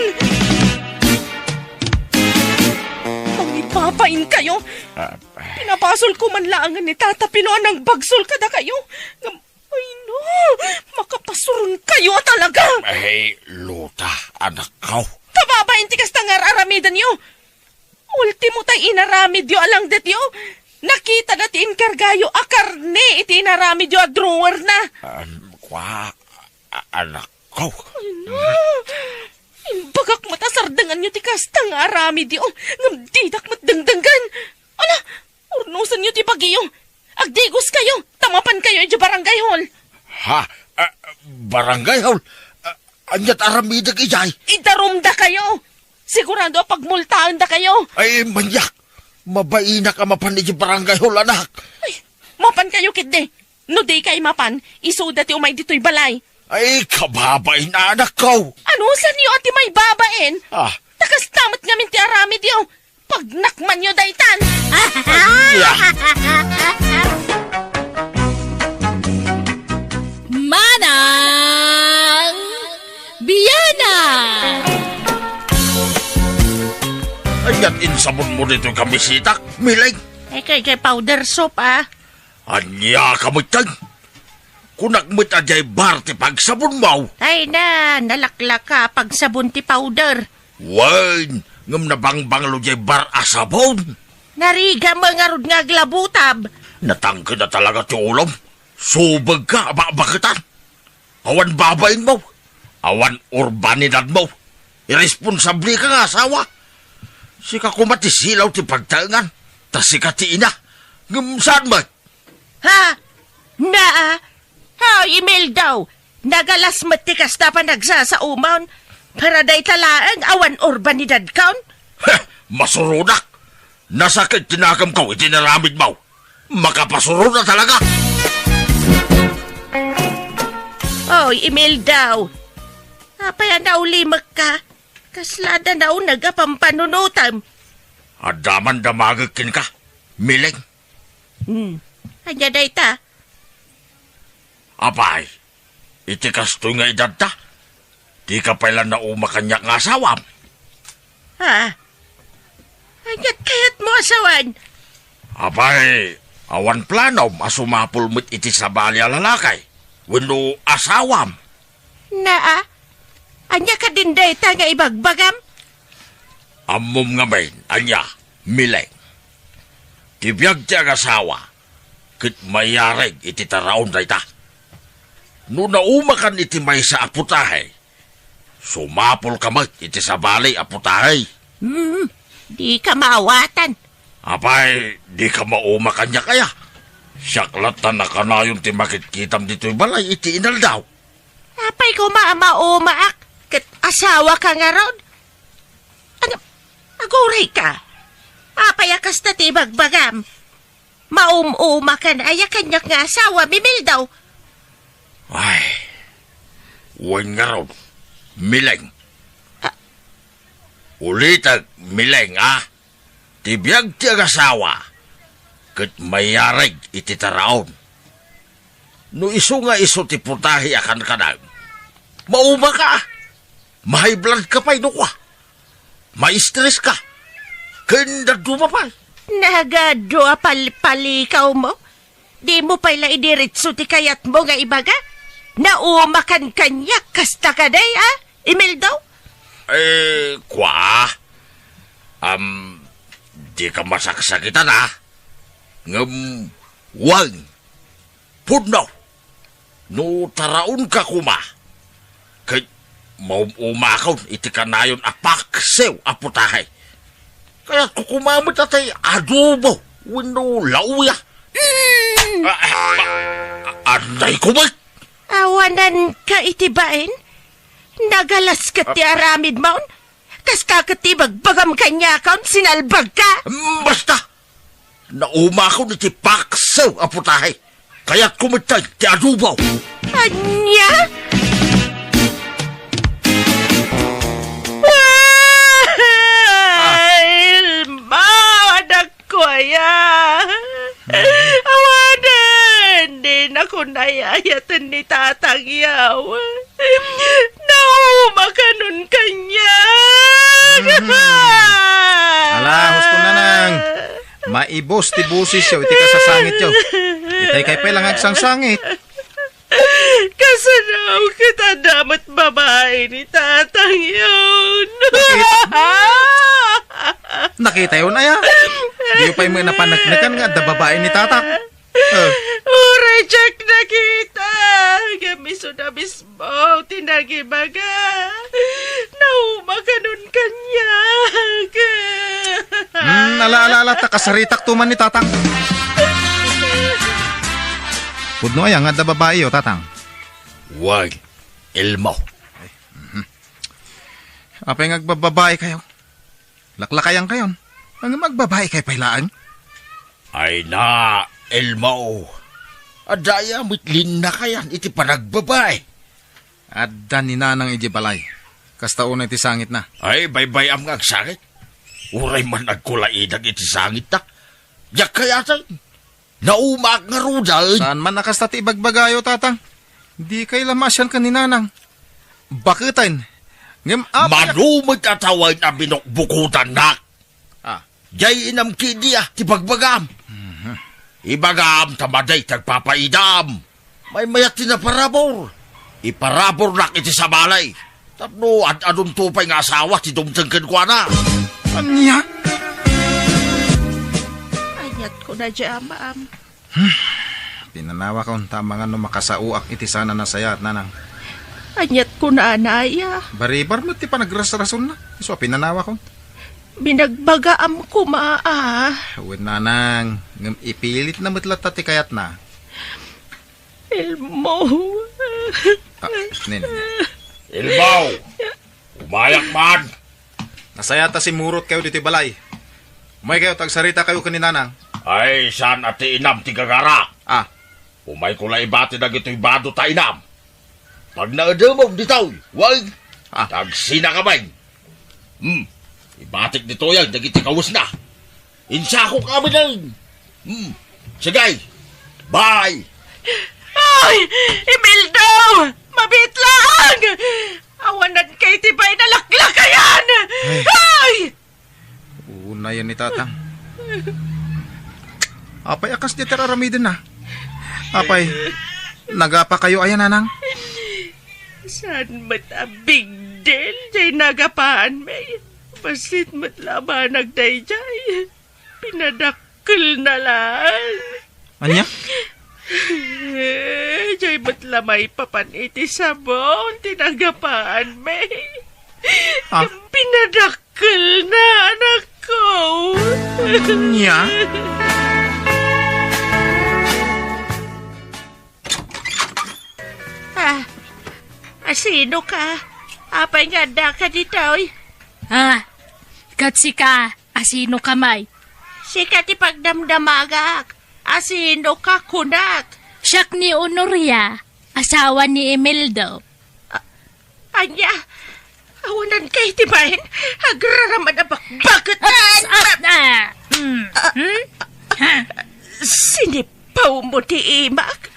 Mangibabain kayo. Pinapasol ko man laangan ni Tata Pinoan ng bagsol kada kayo. Ay no, makapasurun kayo talaga. Ay, luta, anak kau. Kababain ti kastangar aramidan yo. Ultimo tay inaramid yo alang det yo. Nakita na ti inkargayo a karne iti inaramid yo a drawer na. Anak kau. Imbagak matasardangan nyo ti kastang aramid yo. Ngamdidak matdangdangan. Ala, urnusan nyo ti bagiyo. Agdigos kayo. Tamapan kayo iti barangay hall. Ha? Barangay hall? Anyat aramidag ijay? Idarumda kayo. Sigurado pagmultaan da kayo. Ay, manyak. Mabaina ka mapan iti barangay hall, anak. Ay, mapan kayo kitde. No di kay mapan, isuda ti umay dito'y balay. Ay, kababain na anak ko. Ano sa niyo ati may babaen? Ah, Takas tamat ngamin ti aramid yo. Pag nakman nyo daytan. yeah. Manang Biyana! Anyat insabon mo dito kamisitak, miling. Kay powder soap Anya kamitag. Kunakmit ajay bar ti pagsabon mo. Ay na, nalaklak ka pag sabon ti powder. Wan, ngam na bangbang lo jay bar asabon. Nariga mga rod nga glabutab. Natangkad na talaga ti ulam. Subag ka, bakitan. Awan babain mo. Awan urbanidad mo. Irresponsable ka nga asawa. Sika kumati silaw ti pagtaangan. Tas sika ti ina. Ngam saan mo? Ha? Email daw. Nagalas matikas na pa nagsasaumaw. Para day talaan awan urbanidad kaun. Masurudak. Nasakit tinakam ko itinaramid mo. Makapasuro na talaga. Email daw. Apaya na ulimag ka. Kaslada na nagapampanunutam. Adaman damagakin ka. Miling. Anya day ta. Apay, itikas to nga edad ta. Di ka pala na umakanyak nga asawam. Ha? Anyat kayat mo asawan. Apay, awan plano masumapul mo't iti sa balya lalakay. Wano asawam. Anya ka din day ta nga ibagbagam? Amom nga main, anya, mileng. Tibiyag ti ag asawa, kit mayareg iti taraon day ta. No naumakan iti may sa aputahe, sumapol ka mat iti sa balay aputahe. Di ka maawatan. Apay, di ka maumakan niya kaya. Siyaklat na nakanayon ti makitkitam dito'y balay iti inal daw. Apay ko maumaak. Kat asawa ka nga ron. Aguray ka. Apay akas na ti bagbagam. Maumuma ka na ayakanyak nga asawa, mimil daw. Ay, huwag nga raw. Mileng. Ulitag, mileng, Tibiyag ti agasawa. Kat mayareg iti taraon. No iso nga iso ti putahi akan kanang. Mauma ka. May blood ka pa'y nukwa. May stress ka. Kanda dumapay. Nagado palikaw mo? Di mo pala idiritso ti kayat mo nga ibaga? Naumakan kanya kasta ka day, Emil daw? Di ka masaksakitan, wag. Pudno. No taraon ka kuma. Kay maumakaw iti kanayon apaksew aputahay. Kaya kukumamit atay adobo. Wino lauya. Nay kumit! Awanan ka itibain? Nagalas ka ti aramid maun? Kas kakatibag bagam kanya kaun sinalbag ka? Basta! Nauma ko ni ti paksaw ang putahe. Kaya't kumitay ti adubaw. Anya? Ilma, anak ko aya. Awanan, din ako nayayatan ni Tatang Yaw. Nauma ka nun kanya. Ala, husto na nang. Maibos ti busis yaw, iti kasasangit yaw. Itay kay pelang agsang-sangit. Kasanaw kita damat babae ni Tatang yun. Nakita yun aya. Di pa yung mga napanagnakan nga, da babae ni Tatak. Uray, Jack, nakita. Gamiso na mismo, tinagibaga. Nauma ka nun kanya. Ala, takasaritak tuman ni Tatang. Pudno aya nga da babae yo, Tatang. Wag, Elmo. Apay ngagbababae kayo. Laklakayan kayon. Ang magbabae kay pailaan. Ay na, Elmo. Adaya mitlin na kayan, iti panagbabay. Adda ni nanang iji balay. Kasta unay ti sangit na. Ay, baybay am nga agsangit. Uray man nagkulaidag iti sangit na. Yak kaya tayo. Naumak nga rudal. Saan man nakasta ti ibagbagayo, Tatang? Di kay lamasyan ka ni nanang. Bakitan. Ngem Manumit ataway na binukbukutan na. Jay inam kidiya, ti bagbagam. Ibagam, tamaday, tagpapaidam. May mayat ti na parabor. Iparabor nak iti sa balay. Tapno, adong tupay nga asawa, ti dumtengken kwa na. Anya? Anyat ko na dyan, ma'am. Pinanawa ko, tama nga no makasauak iti sana na saya at nanang. Anyat ko na, anaya. Baribar mo ti panagrasrason na. So, pinanawa ko. Binagbagaam ko, maa. Uwid nanang, ngem ipilit na matlat ti kayat na. Elmo. Nin. Elmo! Umayak man! Nasaya ta si Murot kayo dito balay. Umay kayo, tagsarita kayo kaninanang. Ay, saan ati inam ti gagara? Umay ko lang ibati na gito'y bado ta inam. Pag naadamog dito'y, wag, tagsina kamay. Ibatik dito yan, nagiti kawas na. Insako kami lang. Sigay, bye! Ay! Imeldo! Mabit lang! Awanan kay tibay na laklakayan! Ay! Una yan ni Tatang. Apay, akas di teraramidin na. Apay, nagapa kayo ayan, nanang? Saan matabig del? Jay nagapaan, may. Basit matlaba nagdayjay. Pinadakkel na lang. Anya? Jay matlamay papaniti sabon. Tinagapaan, may. Pinadakkel na, anak ko. Anya? Sino ka? Apay nga da ka dito, oy? Katsi ka, asino kamay. Sika ti pagdamdamagak. Asino ka kunak? Siyak ni Honoria, asawa ni Imeldo. Anya, awanan kay tibahin. Agraraman na bakbakatan. Sinipaw mo ti imak?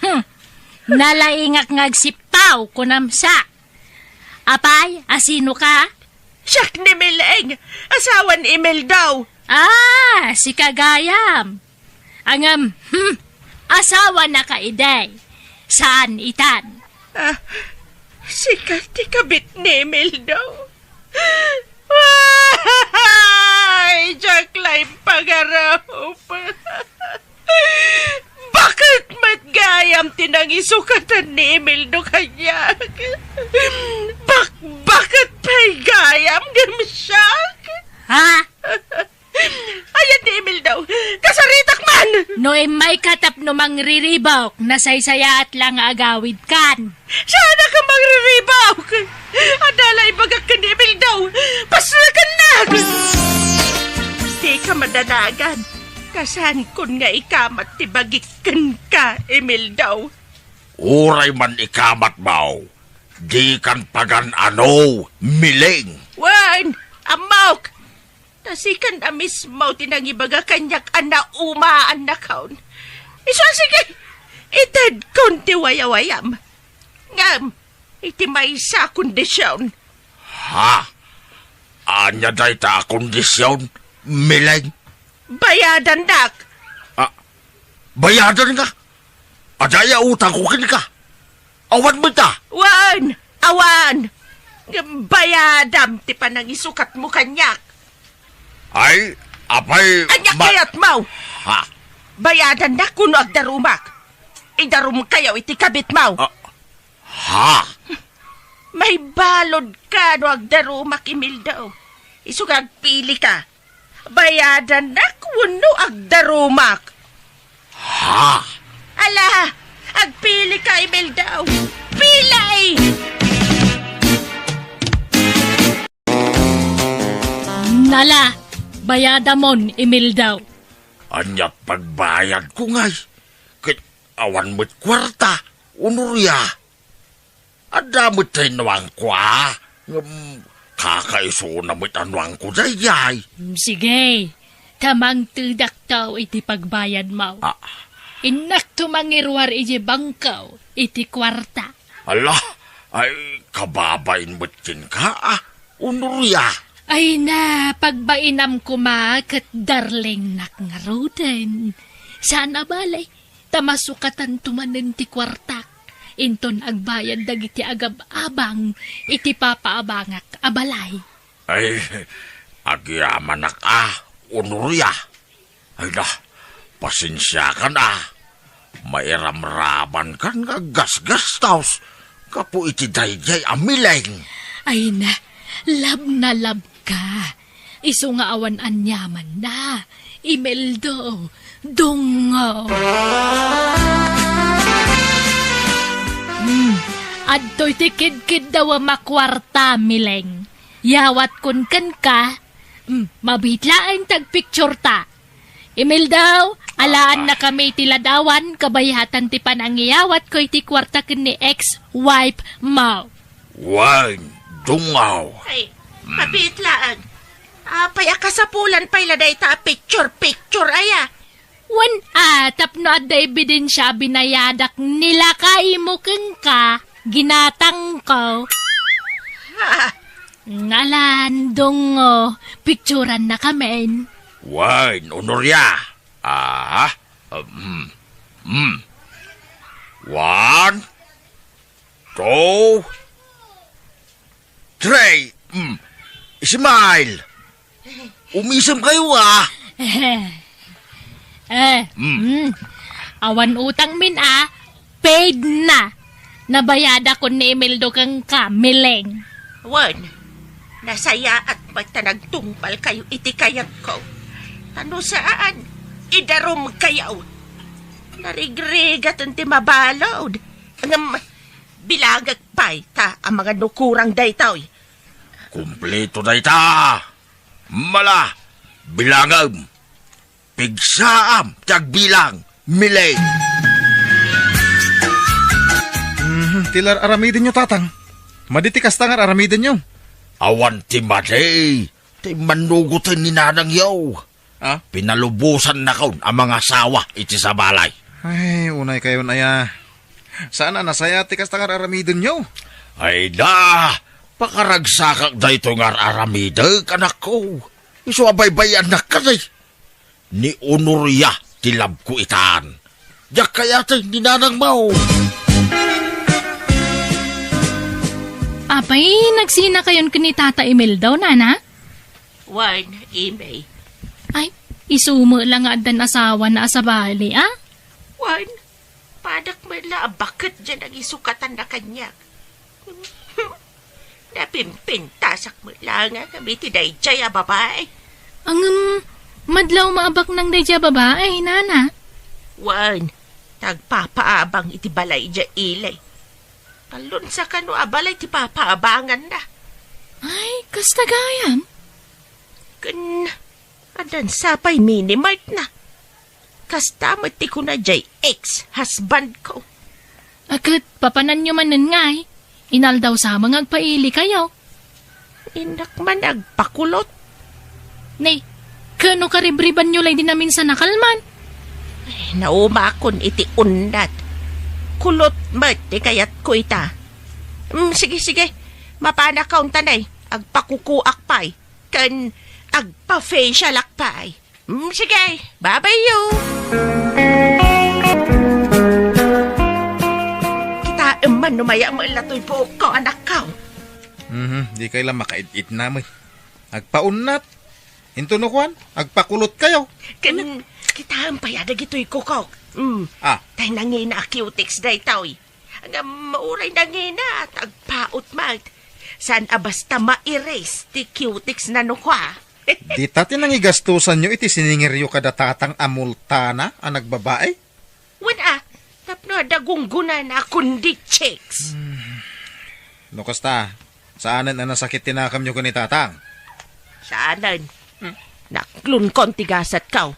Nalaingak ngagsipaw kunamsa. Apay, asino ka? Siyak ni Mileng, asawa ni Imeldo. Si Kagayam. Angam, asawa na kaiday. Saan itan? Sikat ti kabit ni Imeldo. Ay, Jack Lime pagarap. Bakit matgayam tinangisukatan ni Imeldo kanya? Bakit pa'y gayam gamsyak? Ayan ni Imeldo, kasaritak man! Wan! No may katap no mangriribok, nasaysaya at lang agawid kan. Sana ka magriribaw! Adalay bagak ka ni Emil daw! Pasrakan na! Di ka madanagan. Kasan kun nga ikamat tibagikan ka, Emil daw. Uray man ikamat mau. Di kan pagan ano, miling. Wan! Amok! Tasikan na mismo tinangibaga kanyak ana umaan na kaon. Iso sige, itad konti wayawayam. Ngam, iti may sa kondisyon. Ha? Anya day ta kondisyon, miling? Bayadan dak. Bayadan ka? Adaya utang ko ka. Awan mo ta. Wan! Awan! Bayadam ti panang isukat mo kanyak. Ay, apay... Anyak kayat mau! Ha? Bayadan na kuno agdarumak. Idarum kayaw iti kabit mau. Ha? May balod ka no agdarumak, Emil daw. Isugag pili ka. Bayadan na kuno agdarumak. Ha? Ala, agpili ka, Emil daw. Pilay! Nala, bayadamon, Emil daw. Anyat pagbayad ko ngay. Kit awan mo't kwarta, unurya. Adamot tayo nawang kwa. Kakaiso na mo't anwang ko dayay. Sige, tamang tudak daw iti pagbayad mo. Inak tumangirwar iti bangkaw, iti kwarta. Ala, ay kababain mo't kin ka unurya. Ay na, pagbainam ko kat darling nakngaroden. Sana balay, tamasukatan tumanin ti kwartak. Inton agbayad dagiti agab-abang, iti papaabangak abalay. Ay, agyaman na unurya. Ay na, pasensya ka na. Mairamraban kan nga gas-gastaws. Kapo iti dayjay amileng. Ay na, lab ka. Iso nga awan anyaman na. Imeldo, dungo. Adto'y tikid-kid daw makwarta, mileng. Yawat kun kan ka, mabitlaan tag-picture ta. Emil daw, alaan na kami tiladawan, kabayatan ti panangiyawat ko iti kwarta ken ni ex-wife mo. Wine, dungaw. Ay, mabitlaan. Apay akasapulan pa'y laday ta picture aya. Wan tapno at da ebidensya binayadak nila kaimo keng ka, ginatang ko. Ngalan, dungo, picturean na kami. Wine, unurya. One, two, three. Smile. Umisam kayo Awan utang min paid na. Nabayada ko ni Imeldo kang kamileng. Wan, nasaya at magtanagtungpal kayo iti kayat ko. Ano saan? Idarom kayaw. Narigrigat ang timabalod. Ang bilagag pa'y ta ang mga nukurang daytaw. Kumpleto na ita. Mala, bilangam. Pigsaam, tagbilang, mileng. Tilar aramidin nyo, tatang. Maditikas tangar aramidin nyo. Awan ti maday. Ti manugutin ni nanang yaw. Pinalubusan na kaun ang mga asawa iti sa balay. Ay, unay kayo na ya. Sana nasaya tikas tangar aramidin nyo. Ay da, pakaragsakak da ito nga aramidag, anak ko. Iso abay-bayan na kanay. Ni Unurya, tilab ko itaan. Diyak kaya tayo ninanang mau. Apay, nagsina kayon kini Tata Emil daw, nana? Wan, Imay. Ay, isumo lang nga dan asawa na asabali, Wan, padak mala, bakit dyan ang isukatan na kanya? Napimpintasak mo lang nga kami tinay jaya babae. Ang madlaw maabak ng dayja babae, nana. Wan, tagpapaabang iti balay dya ilay. Talon sa kano abalay ti papaabangan na. Ay, kastagayan. Kan, adan sapay minimart na. Kastamot ti ko na jay ex-husband ko. Agad, papanan nyo manan ngay. Inal daw sa mga agpaili kayo. Inak man agpakulot. Nay, kano karibriban nyo lay din namin sa nakalman? Naumakon iti undat. Kulot mat ti kayat ko ita. Sige, sige. Mapana kaun tanay. Agpakukuak pa'y. Kan agpa-facial akpay. Sige, babayo. Kita man numaya mo ilatoy po ko anak ka. Di kayo lang makait-it namin. Agpaunat. Intunukuan, agpakulot kayo. Kan kita ang payadag ito'y kukok. Tay nangina cutics day taw'i. Hanggang mauray nangina at agpaot mag. San abasta ma-erase ti cutics na nukwa. Di tati nang igastusan nyo iti siningiryo kada tatang amultana ang nagbabae? Wala, tapno dagunggunan na kundi chicks. No kasta, saanan na nasakit tinakam nyo ko ni tatang? Saanan? Naklun konti gasat kaw.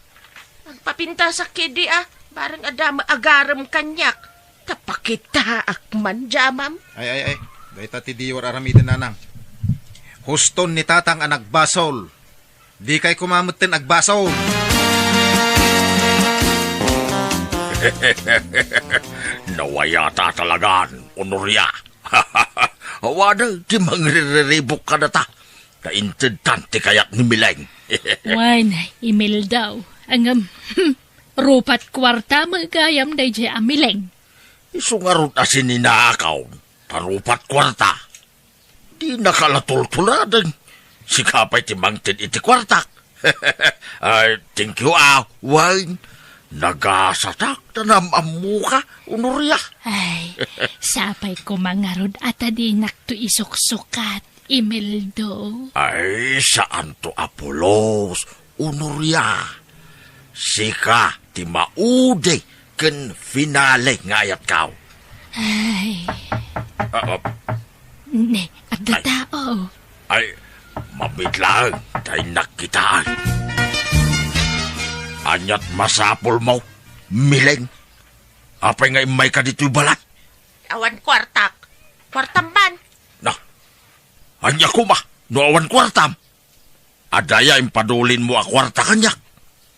Nagpapinta sa kidi barang adama agaram kanyak. Kapakita akman jamam. Ay. Day tati diwar aramitin nanang. Huston ni tatang ang nagbasol. Di kay kumamutin agbasol. Nawayata talagan, Honoria. Wada, di mangriribok ka na ta. Kaintintan ti kayat ni Mileng. Wan, email daw. Ang rupat kwarta magayam day jay amileng. Isungarot na sininakaw. Parupat kwarta. Di nakalatultuladan. Sikapay ti mangtin iti kwartak. Thank you, Wine. Nagasatak na namamu ka, Honoria. Ay, sapay ko mangarod at adi nakto isuksukat. Imeldo. Ay, saan to Apolos, Honoria? Sika, ti maude, ken finale ngayat kaw. Ay. Ne, at tao. Ay, mabitlang, tayo nakitaan. Anyat masapol mo, Mileng. Apay nga imay ka dito'y balat? Awan kwartak. Kwartam ban. Anya ko ma, no awan kwartam. Adaya impadulin mo a kwarta kanyak.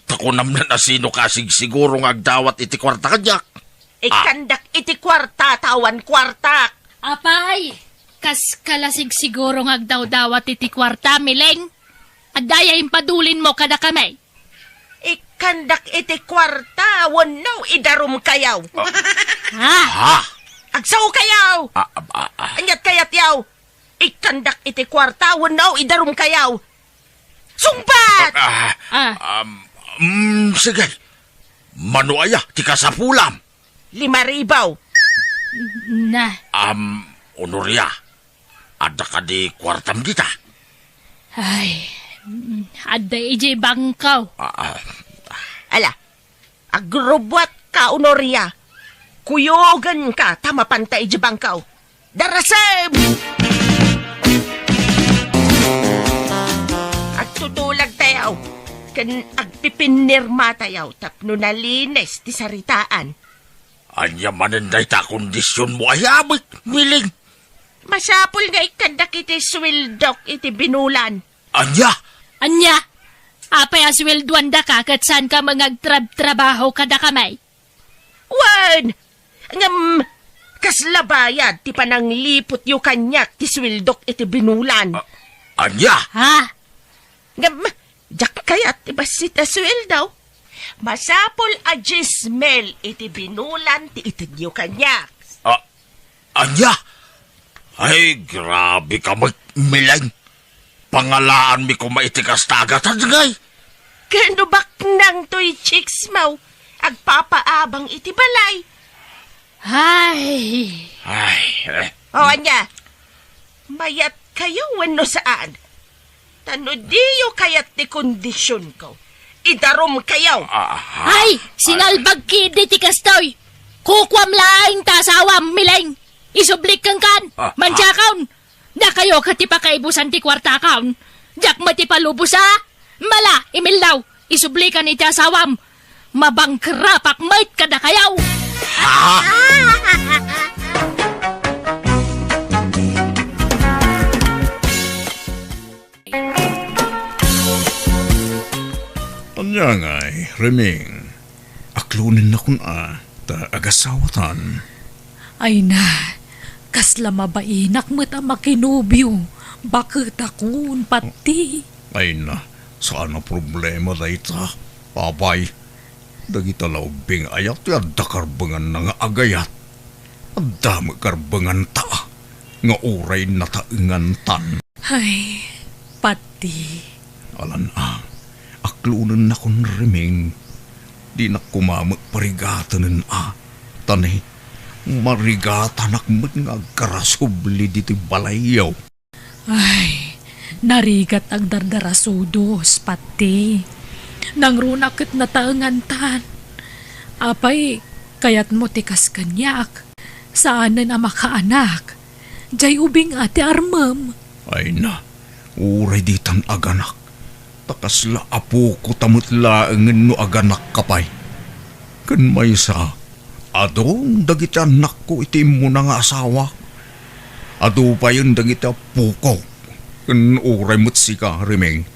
Takunam na sino kasig siguro nga agdawat iti kwarta kanyak. Ikandak iti kwarta, tawan kwartak. Apay, kas kalasig siguro ng agdaw-dawat iti kwarta, Mileng. Adaya impadulin mo kada kamay. Ikandak iti kwarta, wano idarum kayaw. Ha? Agsaw kayaw. Anyat kayat yaw. Ikandak iti kwarta, wano idarum kayaw. Sumbat! Sige. Manuaya, tika sa pulam. 5,000. Na. Honoria, ada ka di kwartam kita. Ay, ada ije bangkaw. Ala, agrobwat ka, Honoria. Kuyogan ka, tama pantay ije bangkaw. Darasem! At tutulag tayaw. Kan agpipinirma tayaw. Tapno nalines ti saritaan. Anya manenday ta kondisyon mo ayamit, Mileng. Masapol nga ikandak iti swildok iti binulan. Anya? Anya? Apay aswelduan da ka kat saan ka mangagtrabaho kada kamay? Wan! Ngam, kaslabayad ti pananglipot yu kanyak ti swildok iti binulan. Anya? Ha? Ngam, jak kayat ti basit a sweldaw. Masapol a gismel iti binulan ti itidyo kanyak. Anya? Ay, grabe ka Mileng. Pangalaan mi ko maitikas tagatan ngay. Kano bak nang to'y chicks mau, agpapaabang iti balay. Ay. O, anya, mayat kayo wano saan. Tano diyo kayat ti kondisyon ko. idarom kayaw. Ay, sinalbag kidi ti kastoy. Kukwam laing tasawam miling. Isublik kang kan. Manjakaon. Da kayo kati pa kaibusan ti kwarta kaon. Jak mati palubos Mala, imil daw. Isublikan iti asawam. Mabangkrapak mait kada kayaw. Anya ngay, Reming. Aklunin na kun ta agasawatan. Ay na, kasla mabainak mo't ang makinubyo. Bakit akun pati? Ay na, saan ang problema dayta? Papay, dagita laubing ayat at dakarbangan na nga agayat. At dami karbangan ta, nga uray na taingan tan. Ay, pati. Alan aklunan na kun Reming. Di na kumamot parigatanin Tani, marigatan akmat nga karasubli dito balayaw. Ay, narigat ang dardarasudos, pati. Nang runakit na taangantan. Apay, kayat mo tikas kanyak. Saanan ang makaanak. Jay ubing ate armam. Ay na, uray ditan aganak. Takasla apo ko tamutlaangan no aganak kapay. Kan may sa, adong dagiti anak ko itim mo na nga asawa. Ado pa yun dagiti apo ko. Kan uray mo't sika, Reming.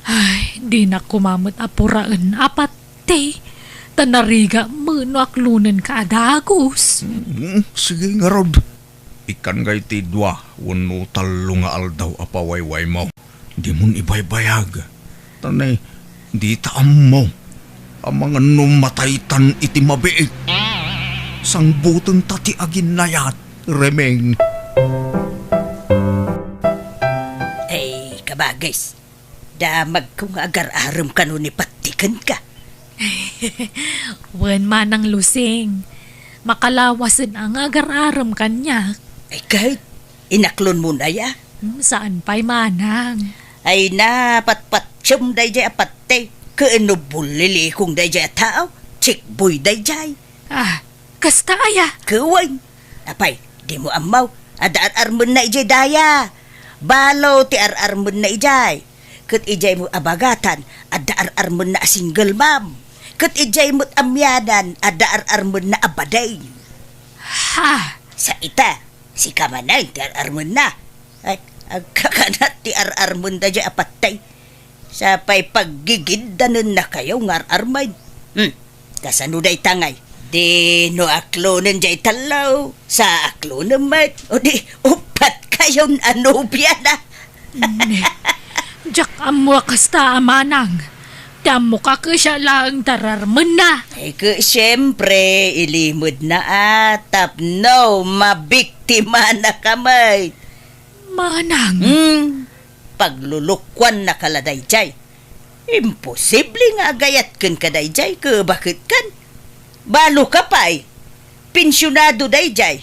Ay, di na kumamot apuraan apate. Tanariga mo no aklunan ka adagos. Sige nga rod. Ikan gay tidwa, wano talo nga aldaw apawayway mo. Di mon ibaybayag. Tanay, di taam mo. Ang mga numataytan iti mabiik. Sangbuton tati agin nayat, Remeng. Ay, kabagais. Damag kong agar-aram ka nun ipatikan ka. Wan manang lusing. Makalawasan ang agar-aram kanya. Ay kahit, inaklon mo na ya. Saan pa'y manang? Ay na, patpatsyam day jay apatay. Kaano bulili kong day jay tao. Chikboy day jay. Ah, kasta aya. Kawain. Apay, di mo amaw. Adar-armon na ijay daya. Balo ti ar-armon na ijay. Kat ijay mo abagatan. Adar-armon na single mom. Kat ijay mo't amyanan. Adar-armon na abaday. Ha? Sa ita, si Kamanay ti ar-armon na. Ay, agkakanat ti ar-armon da jay apatay. Sa pa'y paggigindanan na kayo ng ar-armay. Kasano day tangay? Di no aklonan jay talaw. Sa aklonan mat. O di, upat kayong anubya na. Jak amo kasta amanang. Tamo ka siya lang tararman na. Ay ka, siyempre, ilimod na no, mabiktima na kamay. Manang. Paglulukwan na kaladayjay. Imposible nga agayat kan kadayjay ka bakit kan? Balo ka pa'y. Pensyonado dayjay.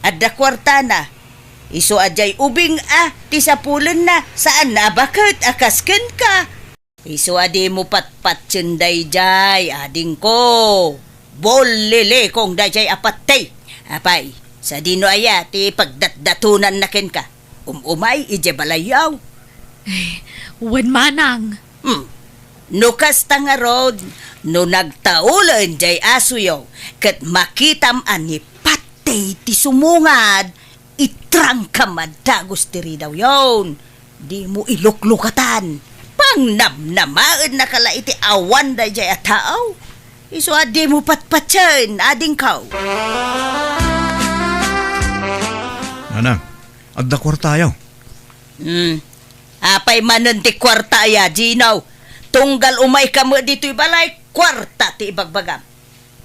Adda kwarta na. Iso ajay ubing ti sapulan na. Saan na bakit akasken ka? Iso adi mo patpatsyon dayjay. Ading ko. Bolile kong dayjay apatay. Apay, sa dino aya ti pagdatdatunan na ken ka. Umay ije balayaw. Wan manang. Nukas nga rod, no nagtaulan jay asuyo, kat makitam ani patay ti sumungad, itrang kamadagos tiri daw yon. Di mo iluklukatan. Pang namnamaan na kala iti awan da jay ataaw. Iso adi mo patpatyan, ading kaw. Nanang, agda kwartayaw. Apay manon ti kwarta ya, Ginaw. Tunggal umay ka mo dito'y balay, kwarta ti ibagbagam.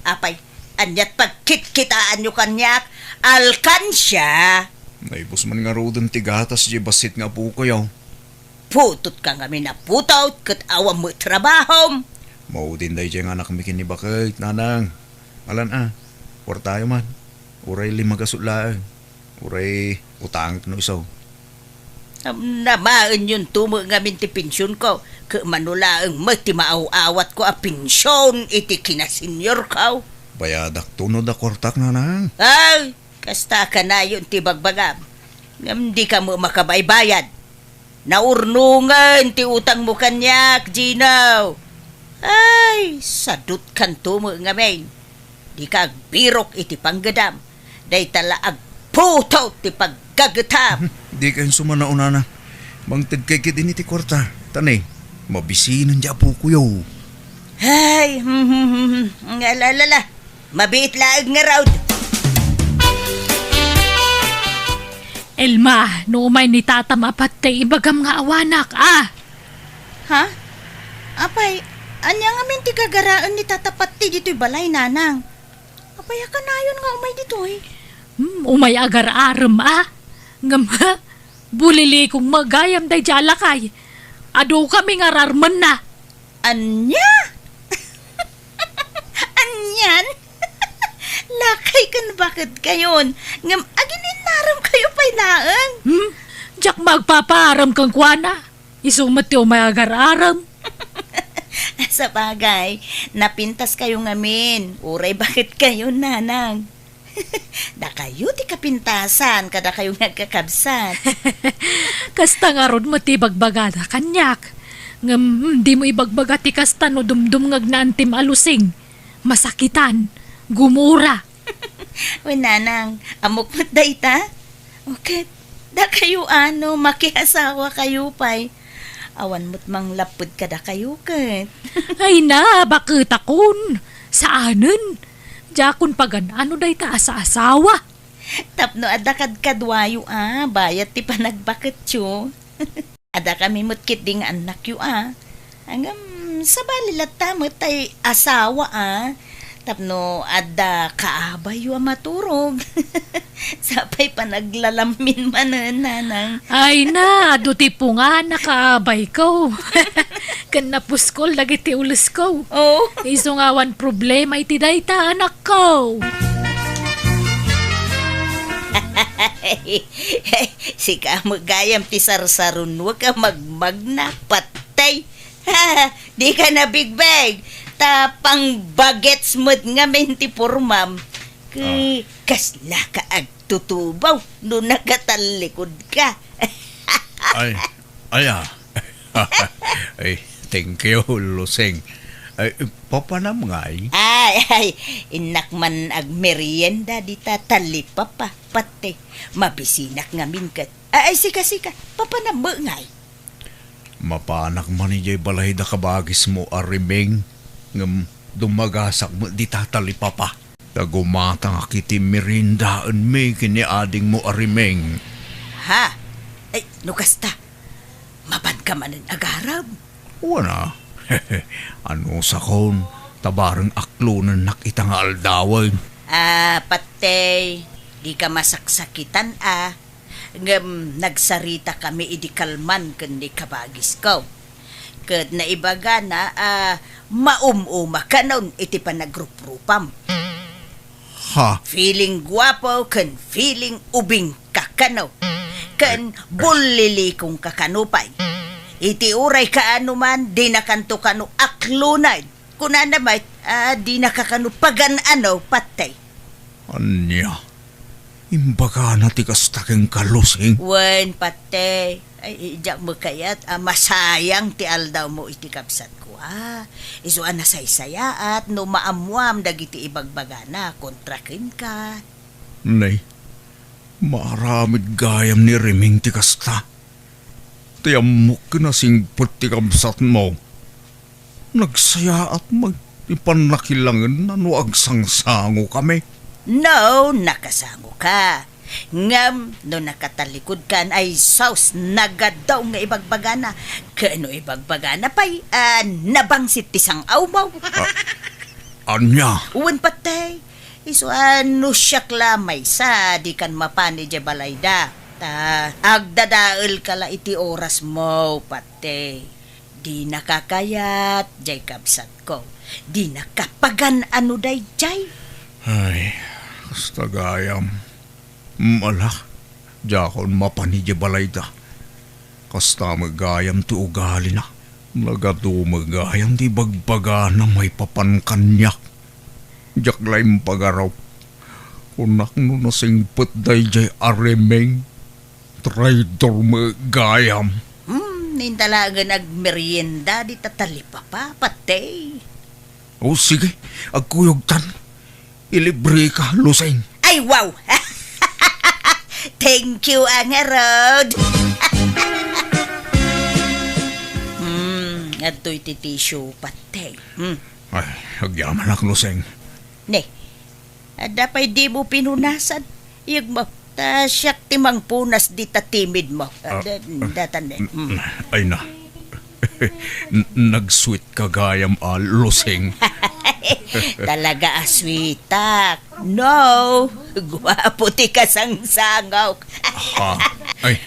Apay, anyat pagkit-kitaan nyo kanyak, alkansya. Naibos man nga rodon ti gatas di basit nga po kayaw. Putot ka nga minaputot, kat awam mo trabahom. Maudin day dyan anak mikin ni bakit, nanang. Alan kwartayo man. Uray 5 gasulaang. Uray utang no isaw. Namaan yun tumo nga minti pensyon ko. Ka manulaang mati maaw-awat ko a pensyon iti kinasenyor ko. Bayadak tunod a kortak na nang. Ay, kasta ka na yun ti bagbagam. Ngam di ka mo makabaybayad. Naurnungan ti utang mo kanyak, Gino. Ay, sadut kan tumo nga main. Di ka birok iti panggadam. Day tala ag puto ti paggagatam. Di kayo sumanauna na. Bangtid kay kit iti korta. Tanay, mabisinan di apo kuyo. Ay, ngalalala. Mabiit laag nga raw. Elma, no may ni tata mapatay ibagam nga awanak, Ha? Apay, anya nga minti kagaraan ni tatapat ti dito'y balay, nanang. Apay, ka na yun nga umay dito'y. Umay agar-aram, Ngam, bulili kong magayam day jalakay. Ado kami nga rarman na. Anya? Anyan? Lakay kan bakit kayon? Ngam, aginin naram kayo pa'y naang. Diyak magpaparam kang kwana. Isumat ti umay agar-aram. Sa bagay, napintas kayo ngamin. Uray, bakit kayo, nanang? Da kayo ti kapintasan, kada kayo nagkakabsat. Kasta nga ron mo ti bagbagada kanyak. Ngam, di mo ibagbaga ti kasta no dumdum ngag na antim alusing. Masakitan, gumura. Uy, nanang, amok mo't dayta? Okay, da kayo makihasawa kayo pa'y. Awan mo't mang lapod ka da kayo kat. Ay na, bakit akon? Saanan? Jakon pagan ano day ta sa asawa? Tapno adakad kadwayo bayat ti panagbakit yo. Ada kami mutkit ding anak yo Hanggang sa balilat tamot tay asawa Tapno ada kaabay yo maturog. Sapay panaglalamin manan, nanang. Ay na, duti po nga nakaabay ko. Kan napuskol lagi ti ulis ko. Oh. Iso nga wan problema iti dayta anak ko. Si ka magayam ti sarsaron, wag ka magmagna patay. Di ka na big bag. Tapang bagets mo't nga menti pormam. Kasla ka agtutubaw no nakatalikod ka. Ay, ay, thank you, Luseng. Ay, papanam nga Ay, inak man ag merienda di tatalipa pa, pati. Mabisinak nga minkat. Ay, sika, papanam ba ngay? Mapanak man niya'y balay da kabagis mo arimeng. Ngam dumagasak mo di tatalipa pa. Tagumatang akiti merindaan may kiniading mo arimeng. Ha? Ay, nukasta. Mabad ka man ang agarab. Wana. Ano sa kon? Tabarang aklunan nakita nga aldawan. Patay. Di ka masaksakitan Ngam nagsarita kami idikalman kundi kabagis ko. Kad na ibaga na maumuma ka nun iti panagrupropam. Ha? Feeling guwapo kan feeling ubing kakano. Kan bulili kong kakanupay. Iti uray ka man di nakanto kano aklunay. Kuna naman di nakakano pagan patay. Anya? Imbaga na tikas takeng kalusing. Wen patay. Ay, ijak mo kayat, masayang ti aldaw mo iti kapsat ko, Iso na saysaya at no maamuam dagiti ibagbagana, kontrakin ka. Nay, maaramid gayam ni Reming ti kasta. Tiyamok na singpot ti kapsat mo. Nagsaya at magipanakilangan na no agsangsango kami. No, nakasango ka. Ngam, no nakatalikod kan ay saus nagadaw nga ibagbagana. Kano ibagbagana pa'y nabangsit tisang awmaw. Anya? Uwan patay. Iso ano siyak lamay sa di kan mapani di balayda. Agdadaal kala iti oras mo patay. Di nakakayat jay kapsat ko. Di nakapagan ano day jay. Ay, kastagayam. Malak, jakon mapanidya balayda. Kasta magayam ti ugali na. Nagado magayam ti bagbaga na may papankanyak. Jaklaim pagaraw. Unak no nasingpot day jay aremeng. Traidor magayam. Nintalaga nagmerienda di tatalipa pa, patay. O sige, agkuyog tan. Ilibre ka, Luseng. Ay, wow! Thank you, Angarod. Ato'y titisyo, patay. Ay, agyaman ak, Luseng. Ne, dapay di mo pinunasan. Iyag mo, ta siyak timang punas di ta timid mo. Datan ne. Ay na. Nag-sweet kagayam, Luseng. Talaga aswitak. No, guwapo ti kasangsangaw. Ha? Ay,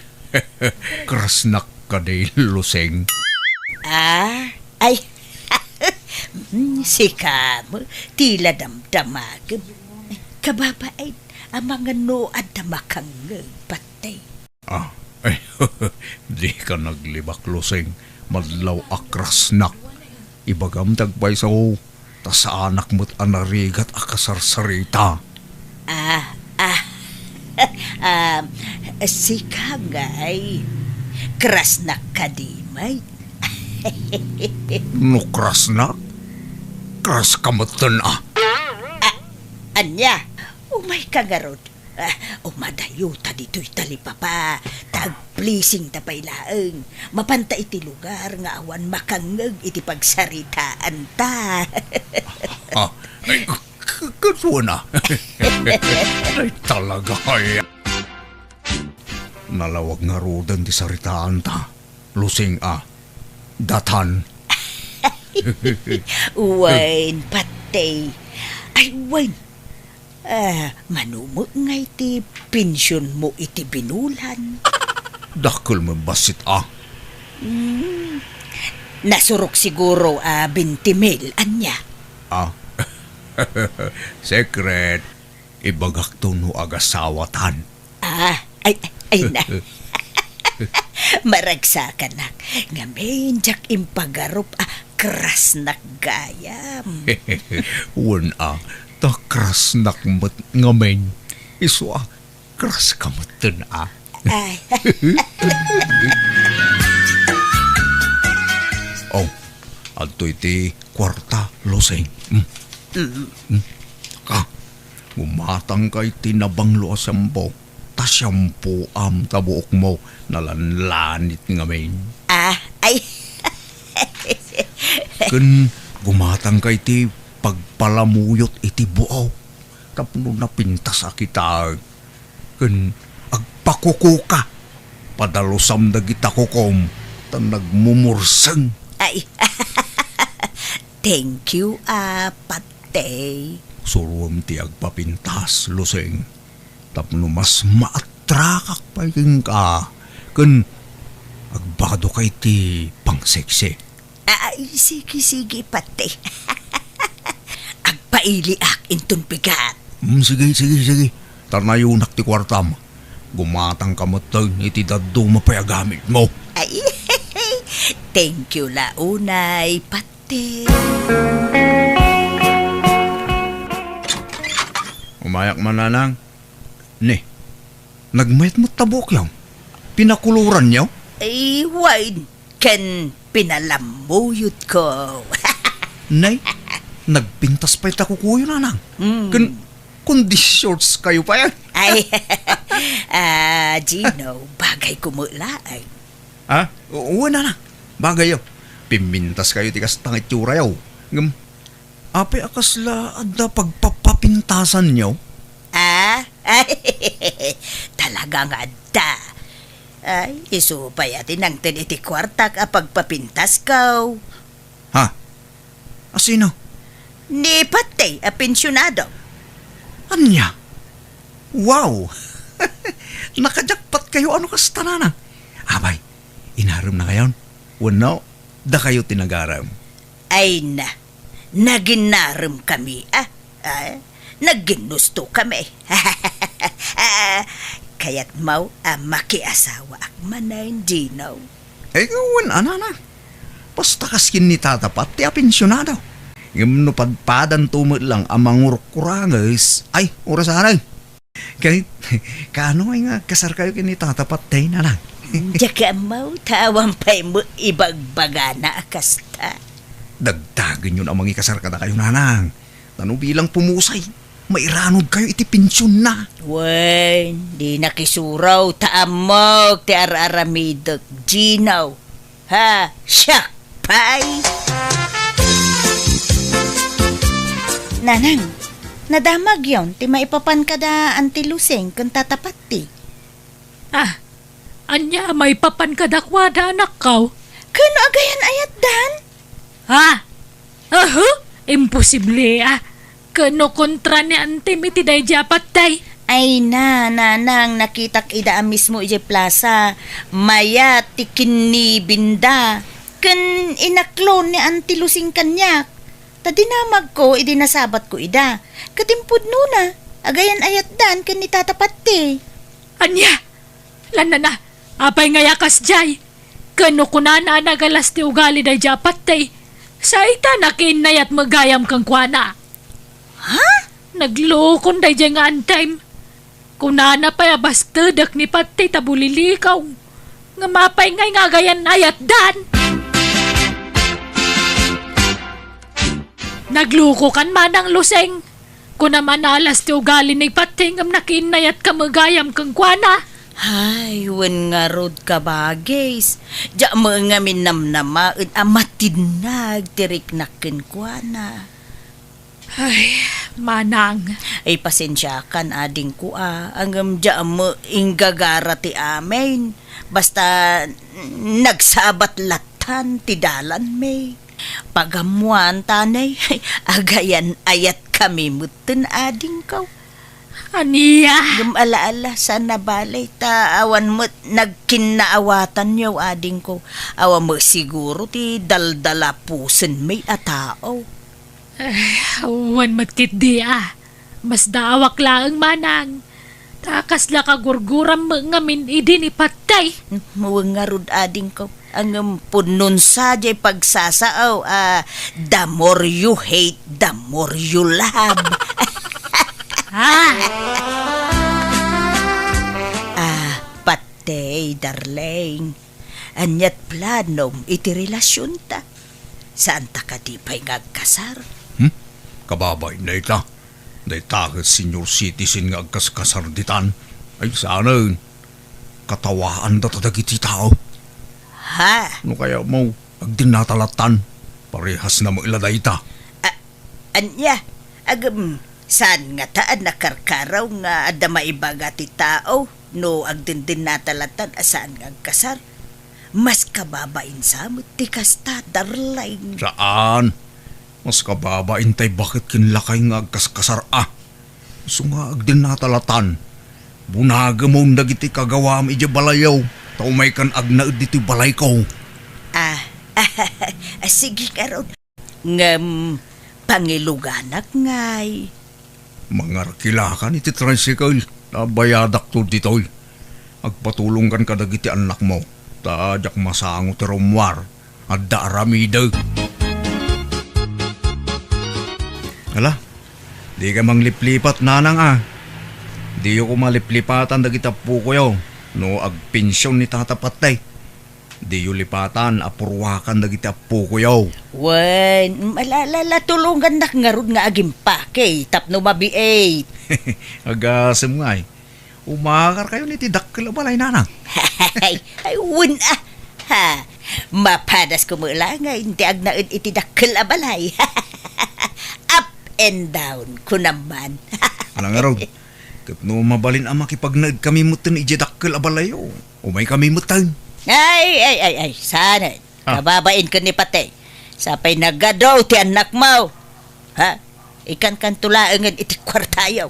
krasnak ka day, Luseng. Ay, si Kam, tila damdamag. Kababait, ang mga noad na makang patay. Ay, di ka naglibak, Luseng. Madlaw akrasnak. Ibagam tagbay sa sa anak mo't anarigat akasarsarita. Si Kangay, krasnak ka di, may. No krasnak? Kras kamatan Anya, umay kagarod. Umadayo ta dito'y talipapa. Tag-pleasing ta pailaeng. Mapanta iti lugar nga awan makangeg iti pagsaritaan ta. Ay, kaswa na. Ay, talaga ay. Nalawag nga rodan di saritaan ta. Lusing datan. Wain, patay. Ay, wain. Manumot nga iti pensyon mo iti binulan. Dakol mo basit Nasurok siguro 20,000 anya. Secret. Ibagak to no agasawatan. Ay na. Maragsakan na. Ngamin, jak impagarup, kras naggayam. Wan ta kras nakmat ngamen. Iso kras kamatan Ay. Adto iti kwarta, Luseng. Gumatang kay tinabanglo asampo. Ta siyampo tabuok mo nalanlanit ngamen. Ay. Kun gumatang kay ti pagpalamuyot iti buaw. Tapno napintas kita. Kun agpakukuka. Padalusam dagita kukom. Tan nagmumurseng. Ay. Thank you, patay. Suruam ti agpapintas, Luseng. Tapno mas maatrakak pa yung ka. Kun agbado kay ti pangseksi. Ay, sige, patay. Agpailiak intun pigat. Sige. Tarnayunak ti kwartam. Gumatang kamatag iti daddo mapayagamit mo. Ay, thank you launay, patay. Umayak mananang. Ne, nagmayat mo tabok yaw. Pinakuluran yaw. Ay, wide. Ken pinalamuyot ko. Nay, nagpintas pa'y takukuyo nanang. Kundi shorts kayo pa yan. Ay, Gino, bagay kumula ay. Oo na. Bagay yaw. Pimintas kayo tikas tangit yura yaw. Apay akasla adda pagpapapintasan yaw. Ay, talagang adda. Ay, iso pa yatin ang tiniti kwarta kapag papintas ka. Asino? Ni patay, pensyonado. Anya? Wow! Nakajakpat kayo ano kas tanana. Abay, inaram na kayon. Wano, da kayo tinagaram. Ay na, naginaram kami. Naginusto kami. kayat mau makiasawa ak manayin Gino. Gawan, na. Basta kaskin ni tatapat, ti apensyonado. Yung no padpadan tumot lang amang urkurangis, ay, oras aray. Kahit, kano ay nga kasar kayo kini tatapat tayo na lang. Jaka mau tawang pa'y mo ibagbagana akasta. Dagdagan yun amang ikasar ka na kayo nanang. Tano bilang pumusay, mairanod kayo iti pensyon na. Wen, di nakisuraw taamog ti araramidot Gino. Ha, siyak pay. Nanang, nadamag yon ti maipapan kada antiluseng kung tatapat ti. Anya may papan kadakwada anak kaw. Kano agayan ayat dan? Imposible Kano kontra ni antem iti day japat day. Ay nanang nakitak ida mismo ije plaza. Maya tikin ni binda. Kan inaklon ni antilusing kanyak. Tadinamag ko, idinasabat ko ida. Katimpud nuna, agayan ayat dan kan nitatapat ti. Anya, lana na, apay nga yakas jay. Kano kunana nagalas ti ugali day japat day. Sa ita nakinayat magayam kang kwana. Ha? Naglokon day jay nga antime. Kunana pa yabastadak ni pati tabulilikaw. Nga mapay ngay nga gayan ayat dan. Nagluko kan manang luseng. Kuna manalas ti ugali ni pati ngam nakinayat ka magayam kang kwana. Ay, wen nga rod ka bagis. Diya mo nga minamnama at amatinag tirik nakin kwa na. Ay, manang. Ay, pasensya kan ading ko Angam diya mo inggagara ti amin. Basta nagsabat latan ti dalan may. Pagamuan tanay, agayan ayat kami muten ading kaw. Aniya? Gumalaala sa nabalay ta awan mo nagkinaawatan niyo ading ko. Awan mo siguro ti daldala pusen may atao. Awan matkit di Mas daawak laang manang. Takas la kagurguram mo ngamin idin ipatay. Mawangarod ading ko. Ang punon sa jay pagsasaaw. The more you hate, the more you love. Patay, darling. Anyat planom iti relasyon ta. Saan ta ka di pa'y ngagkasar? Kababay na ita. Day takot senior citizen nga agkaskasar ditan. Ay sana katawaan da tadagiti tao. Ha? No kaya mo agdinatalatan. Parehas na mo iladay ita. Anya, saan nga taan nakarkaraw nga ada maibaga ti tao no agdindin natalatan asaan nga agkasar. Mas kababain sa mo ti kasta, darling. Saan? Mas kababain tay bakit kinlakay nga agkaskasar So nga agdinatalatan. Bunaga mo dagiti kagawam ija balayaw. Taumay kan agnaud diti balay ko. Sige karon. Ngam pangiluganak ngay. Mga rakilakan iti tricycle. Bayadak to ditoy. Agpatulong kan kadagiti anak mo. Tadyak masango ti rumwar. At daaramida. Hala, di ka mang liplipat nanang Di ko maliplipatan dagita po ko yaw. No agpensyon ni tatapatay. Di yu lipatan apurwakan dagita po ko yaw. Wen, malalala tulungan nak ngarud nga agim pake. Tapno mabiay. Agasem nga Umakar kayo ni tidakkel balay nanang. Ay, wen Ha, mapadas ko mula nga hindi agnaid itidakkel abalay. Up and down ko naman. Alang araw. Kat no mabalin ang makipagnaid kami mutan ijadakkel abalayo. Umay kami mutan. Ay, sana. Kababain ka ni Patay. Sapay nagadaw ti anak mo. Ha? Ikan tulaangan iti kwartayaw.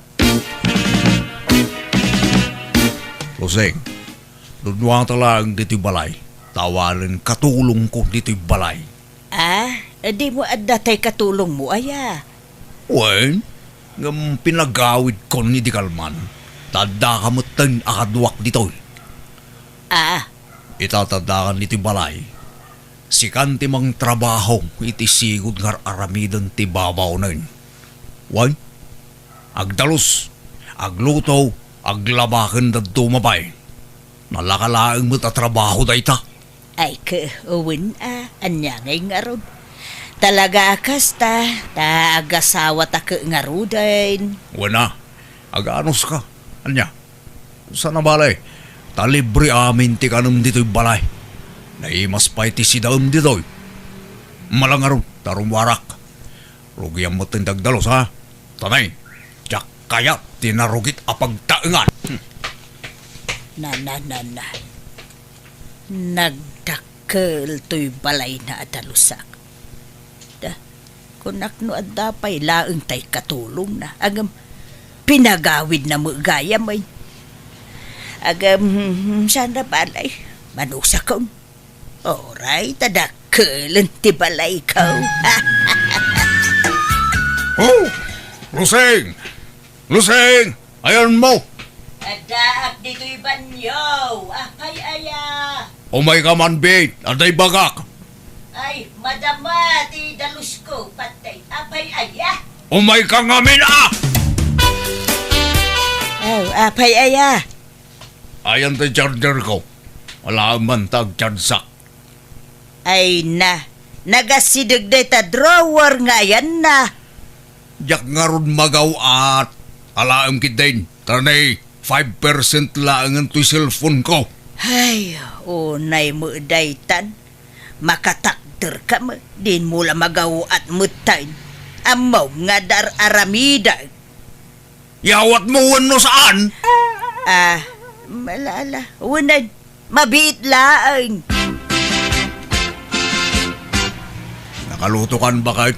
Loseng, ludwang talang dito balay. Tawalan katulong ko dito balay. Di mo adatay katulong mo, aya. Wen, ngam pinagawid ko ni di kalman. Tanda ka mo ten akadwak dito. Ah, Itatadakan iti balay. Si kanti mang trabaho iti sigod ngar aramidan ti babaw nun. Wan? Agdalos, agluto, aglabakan da dumabay. Nalakalaang mo't trabaho da ita. ay kauwin anya ngay nga ron. Talaga kasta, ta agasawa ta ka nga rudain. Wana, aganos ka. Anya? Sana balay? Talibre amin ti kanam dito'y balay. Naimas pa iti si daam dito'y. Malangaron, tarumwarak. Rugiyan mo tindagdalos ha. Tanay, tiyak kaya tinarugit apagtaengan. Na. Nagdakkel to'y balay na adalusak. Kunak no at dapay laeng tay katulong na. Agam pinagawid na mo gaya may. Agam sana balay. Manusa kong. Oray, tadakkelan ti balay ko. Oh! Luseng! Luseng! Ayan mo! Adaak dito'y banyo. Apay aya. Umay ka man, babe. Aday bagak. Ay, madama ti dalus ko. Patay. Apay aya. Umay ka ngamin Oh, apay aya. Ayan ti charger ko. Wala man tag charsak. Ay na. Nagasidag day ta drawer nga yan na. Jak nga ron magaw at alaam kitin. Tanay, 5% lang ang tuy cellphone ko. Ay, unay mo daytan. Makatakder ka mo. Din mo la magaw at mutain. Amaw nga dar aramida. Yawat mo wano saan? Malala. Unay, mabiit laang. Nakaluto kan ba kahit?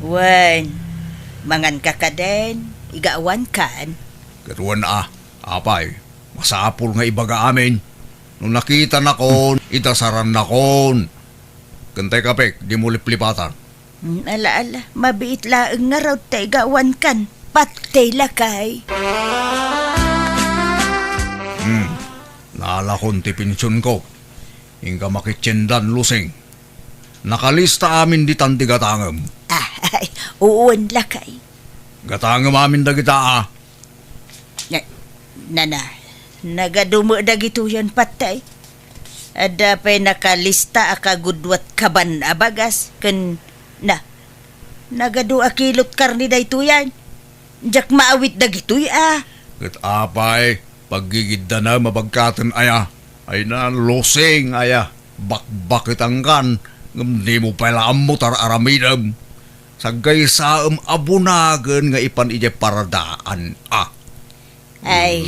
Wan, mangan ka ka din. Igaawan kan. Katuan apay, masapul nga ibaga amin. Nung nakita na kon, itasaran na kon. Kantay kapek, di mo liplipatan. Ala, mabiit laang nga raw tayo gawan kan. Patay lakay. Naala kon ti pinsyon ko. Ingka makitsendan lusing. Nakalista amin di tanti gatangam. Ay, uwan lakay. Gatangam amin da kita Nana, nagadumo da gito yan patay. Ada pa'y nakalista akagudwat kaban abagas. Nagadu akilot karni da ito yan. Jak maawit da gito Kat apay, paggigid na mabagkatan aya. Ay na losing aya. Bakbakit ang kan. Di mo pala amutar aramidam. Sagay sa abunagan nga ipan ije paradaan Ay,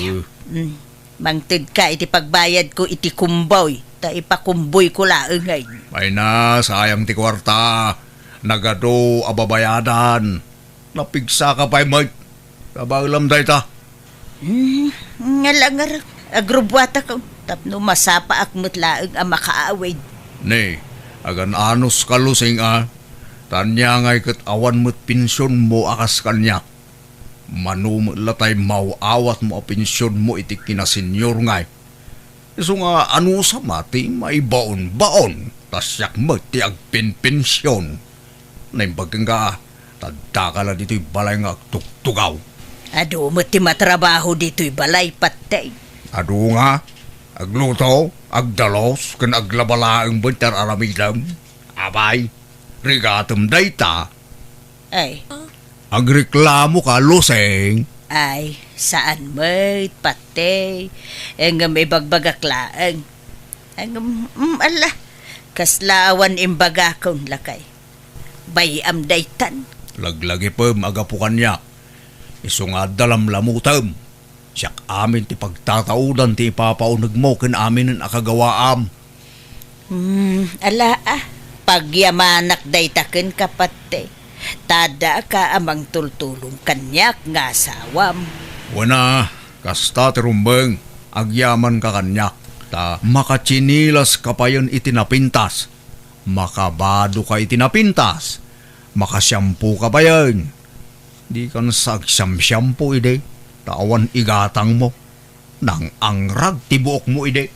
mangtid ka iti pagbayad ko iti kumboy. Ta ipakumboy ko laeng ay. Ay na, sayang ti kwarta. Nagado ababayadan. Napigsa ka pa'y mag. Kabalam day ta. Ngalangar, agrubwata ko. Tapno masapa akmut laeng ang makaawid. Ne, agan anos kalusing Tanya ngay kat awan mo't pinsyon mo akas kanya. Manum latay mauawat mo a pinsyon mo iti kinasenyor ngay. Iso nga ano sa mati may baon-baon. Tasyak mo ti agpin-pinsyon. Naimbagin ka, tadakala dito'y balay nga agtugtugaw. Ado mo ti matrabaho dito'y balay patay. Ado nga, agluto, agdalos, kan aglabalaang bantar aramidam. Abay, rigatum dayta. Ay, agreklamo ka, luseng. ay, saan mo't patay? Ang may bagbagaklaan. Ang, ala, kaslawan imbagakon lakay. Bayam daytan. Laglagi pa magapukan niya. Iso nga dalam lamutam. Siyak amin ti pagtataudan ti ipapaunag mo kin amin ang akagawaam. Ala pagyamanak daytaken kapate. Tada ka amang tultulong kanyak nga asawam. Wana, kasta ti rumbeng, agyaman ka kanyak. Ta makatsinilas ka pa yun itinapintas. Makabado ka itinapintas. Makasyampu ka ba yun? Di ka nasagsyam-syampu ide. Tawan igatang mo. Nang angrag tibuok mo ide.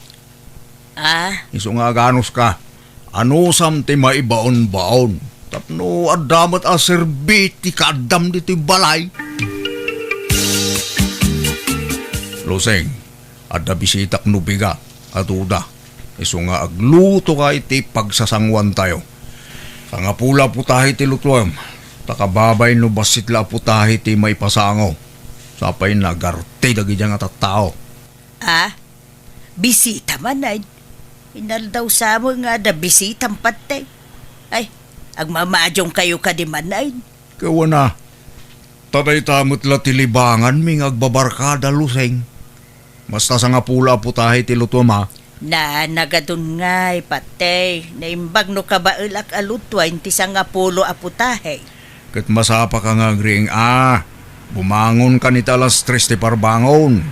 Ah, Iso nga ganos ka. Ano sam ti maibaon-baon. Tapno adamat a serbiti kadam dito'y balay. Luseng, ada bisitak nubiga at uda. Iso nga agluto ka iti pagsasangwan tayo. Kanga pula putahi ti lutuam. Takababay no basitla putahi ti may pasango. Sapay nagarte dagi dyan nga tattao. bisita man ay. Inaldaw sa mo nga da bisitang patay. Ay, agmamadyong kayo ka di man ay. Kawa na. Taday tamot la tilibangan ming agbabarkada luseng. Basta sa nga pula putahi ti lutuam ha. Na nagadun ngay patay. Naimbag no kabailak alutwain ti sa nga pulo aputahe. Kat masapa ka nga agring bumangon ka ni talas 3 ti parbangon.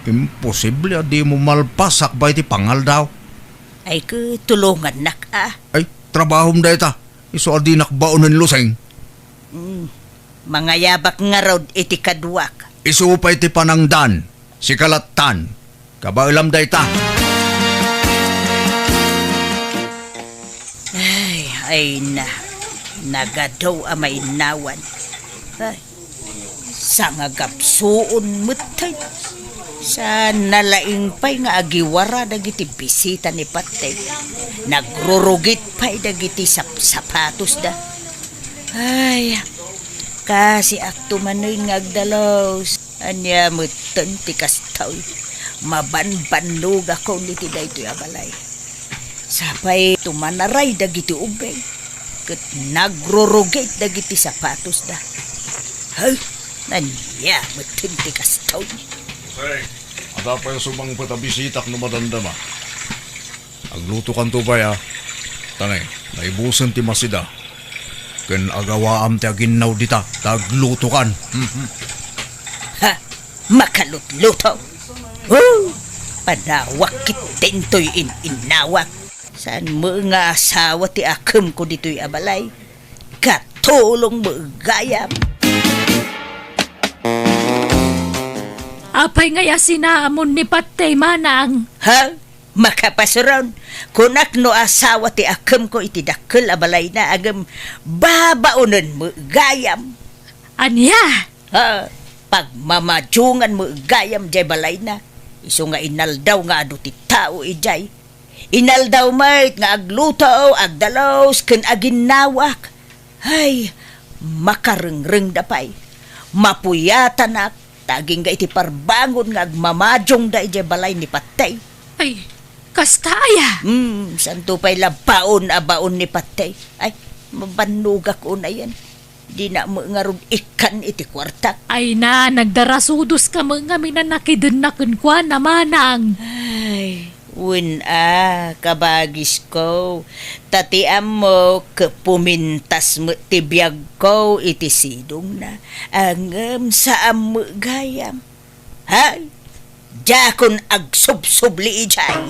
Imposible di mo malpasak ba iti pangal daw. Ay ko tulungan nak Ay, trabahom da ita. Iso adi nakbaonan luseng. Mga yabak nga rod iti kadwak. Iso pa iti panangdan. Si kalatan. Kabailam da ita. Ay na. Nagadaw amay nawan. Ay, sa nga gapsuon mutay. Sa nalaing pa'y nga agiwara dagiti bisita ni Patay. Nagrurugit pa'y dagiti sapatos da. Ay, kasi akto manoy nga agdalaws. Anya mutan ti kastaw. Mabanbanlog ako niti da ito'y abalay. Sapay tumanaray dagiti ubay. Kat nagrurugit dagiti sapatos da. Ay, nanya mutan ti kastaw. Hey, ada pa yung sumang patabisitak no madandama. Agluto kan to ba ya? Tanay, naibusan ti masida. Ken agawaam ti aginaw dita, tagluto kan. Ha, makalutluto. Panawak kitintoy inawak. Saan mo nga asawa ti akem ko dito'y abalay? Katulong mo gayam. Apay ngaya sinaamon ni Patay manang. Ha? Makapasuron. Kunak no asawa ti akem ko iti dakkel abalay na agam babaunan mo gayam. Anya? Ha? Pagmamadyungan mo gayam jay balay na. Iso nga inaldaw nga adu ti tao ijay. Inaldaw mayt nga agluto, agdalaws, ken aginawak. Ay, makarengreng dapay. Mapuyatan ak. Taging ga iti parbangon nga agmamadyong da ijay balay ni Patay. Ay, kastaya. Santo pa'y labaon abaon ni Patay. Ay, mabannog ako na yan. Di na mo nga ron ikan iti kwartak. Ay na, nagdarasudos ka mga minanakidunakan kwa na manang. Ay, kabagis ko. Tatiam mo, kapumintas mo tibiyag ko, iti sidong na. Angam saam mo gayam. Hay, jakon agsubsubli ijay.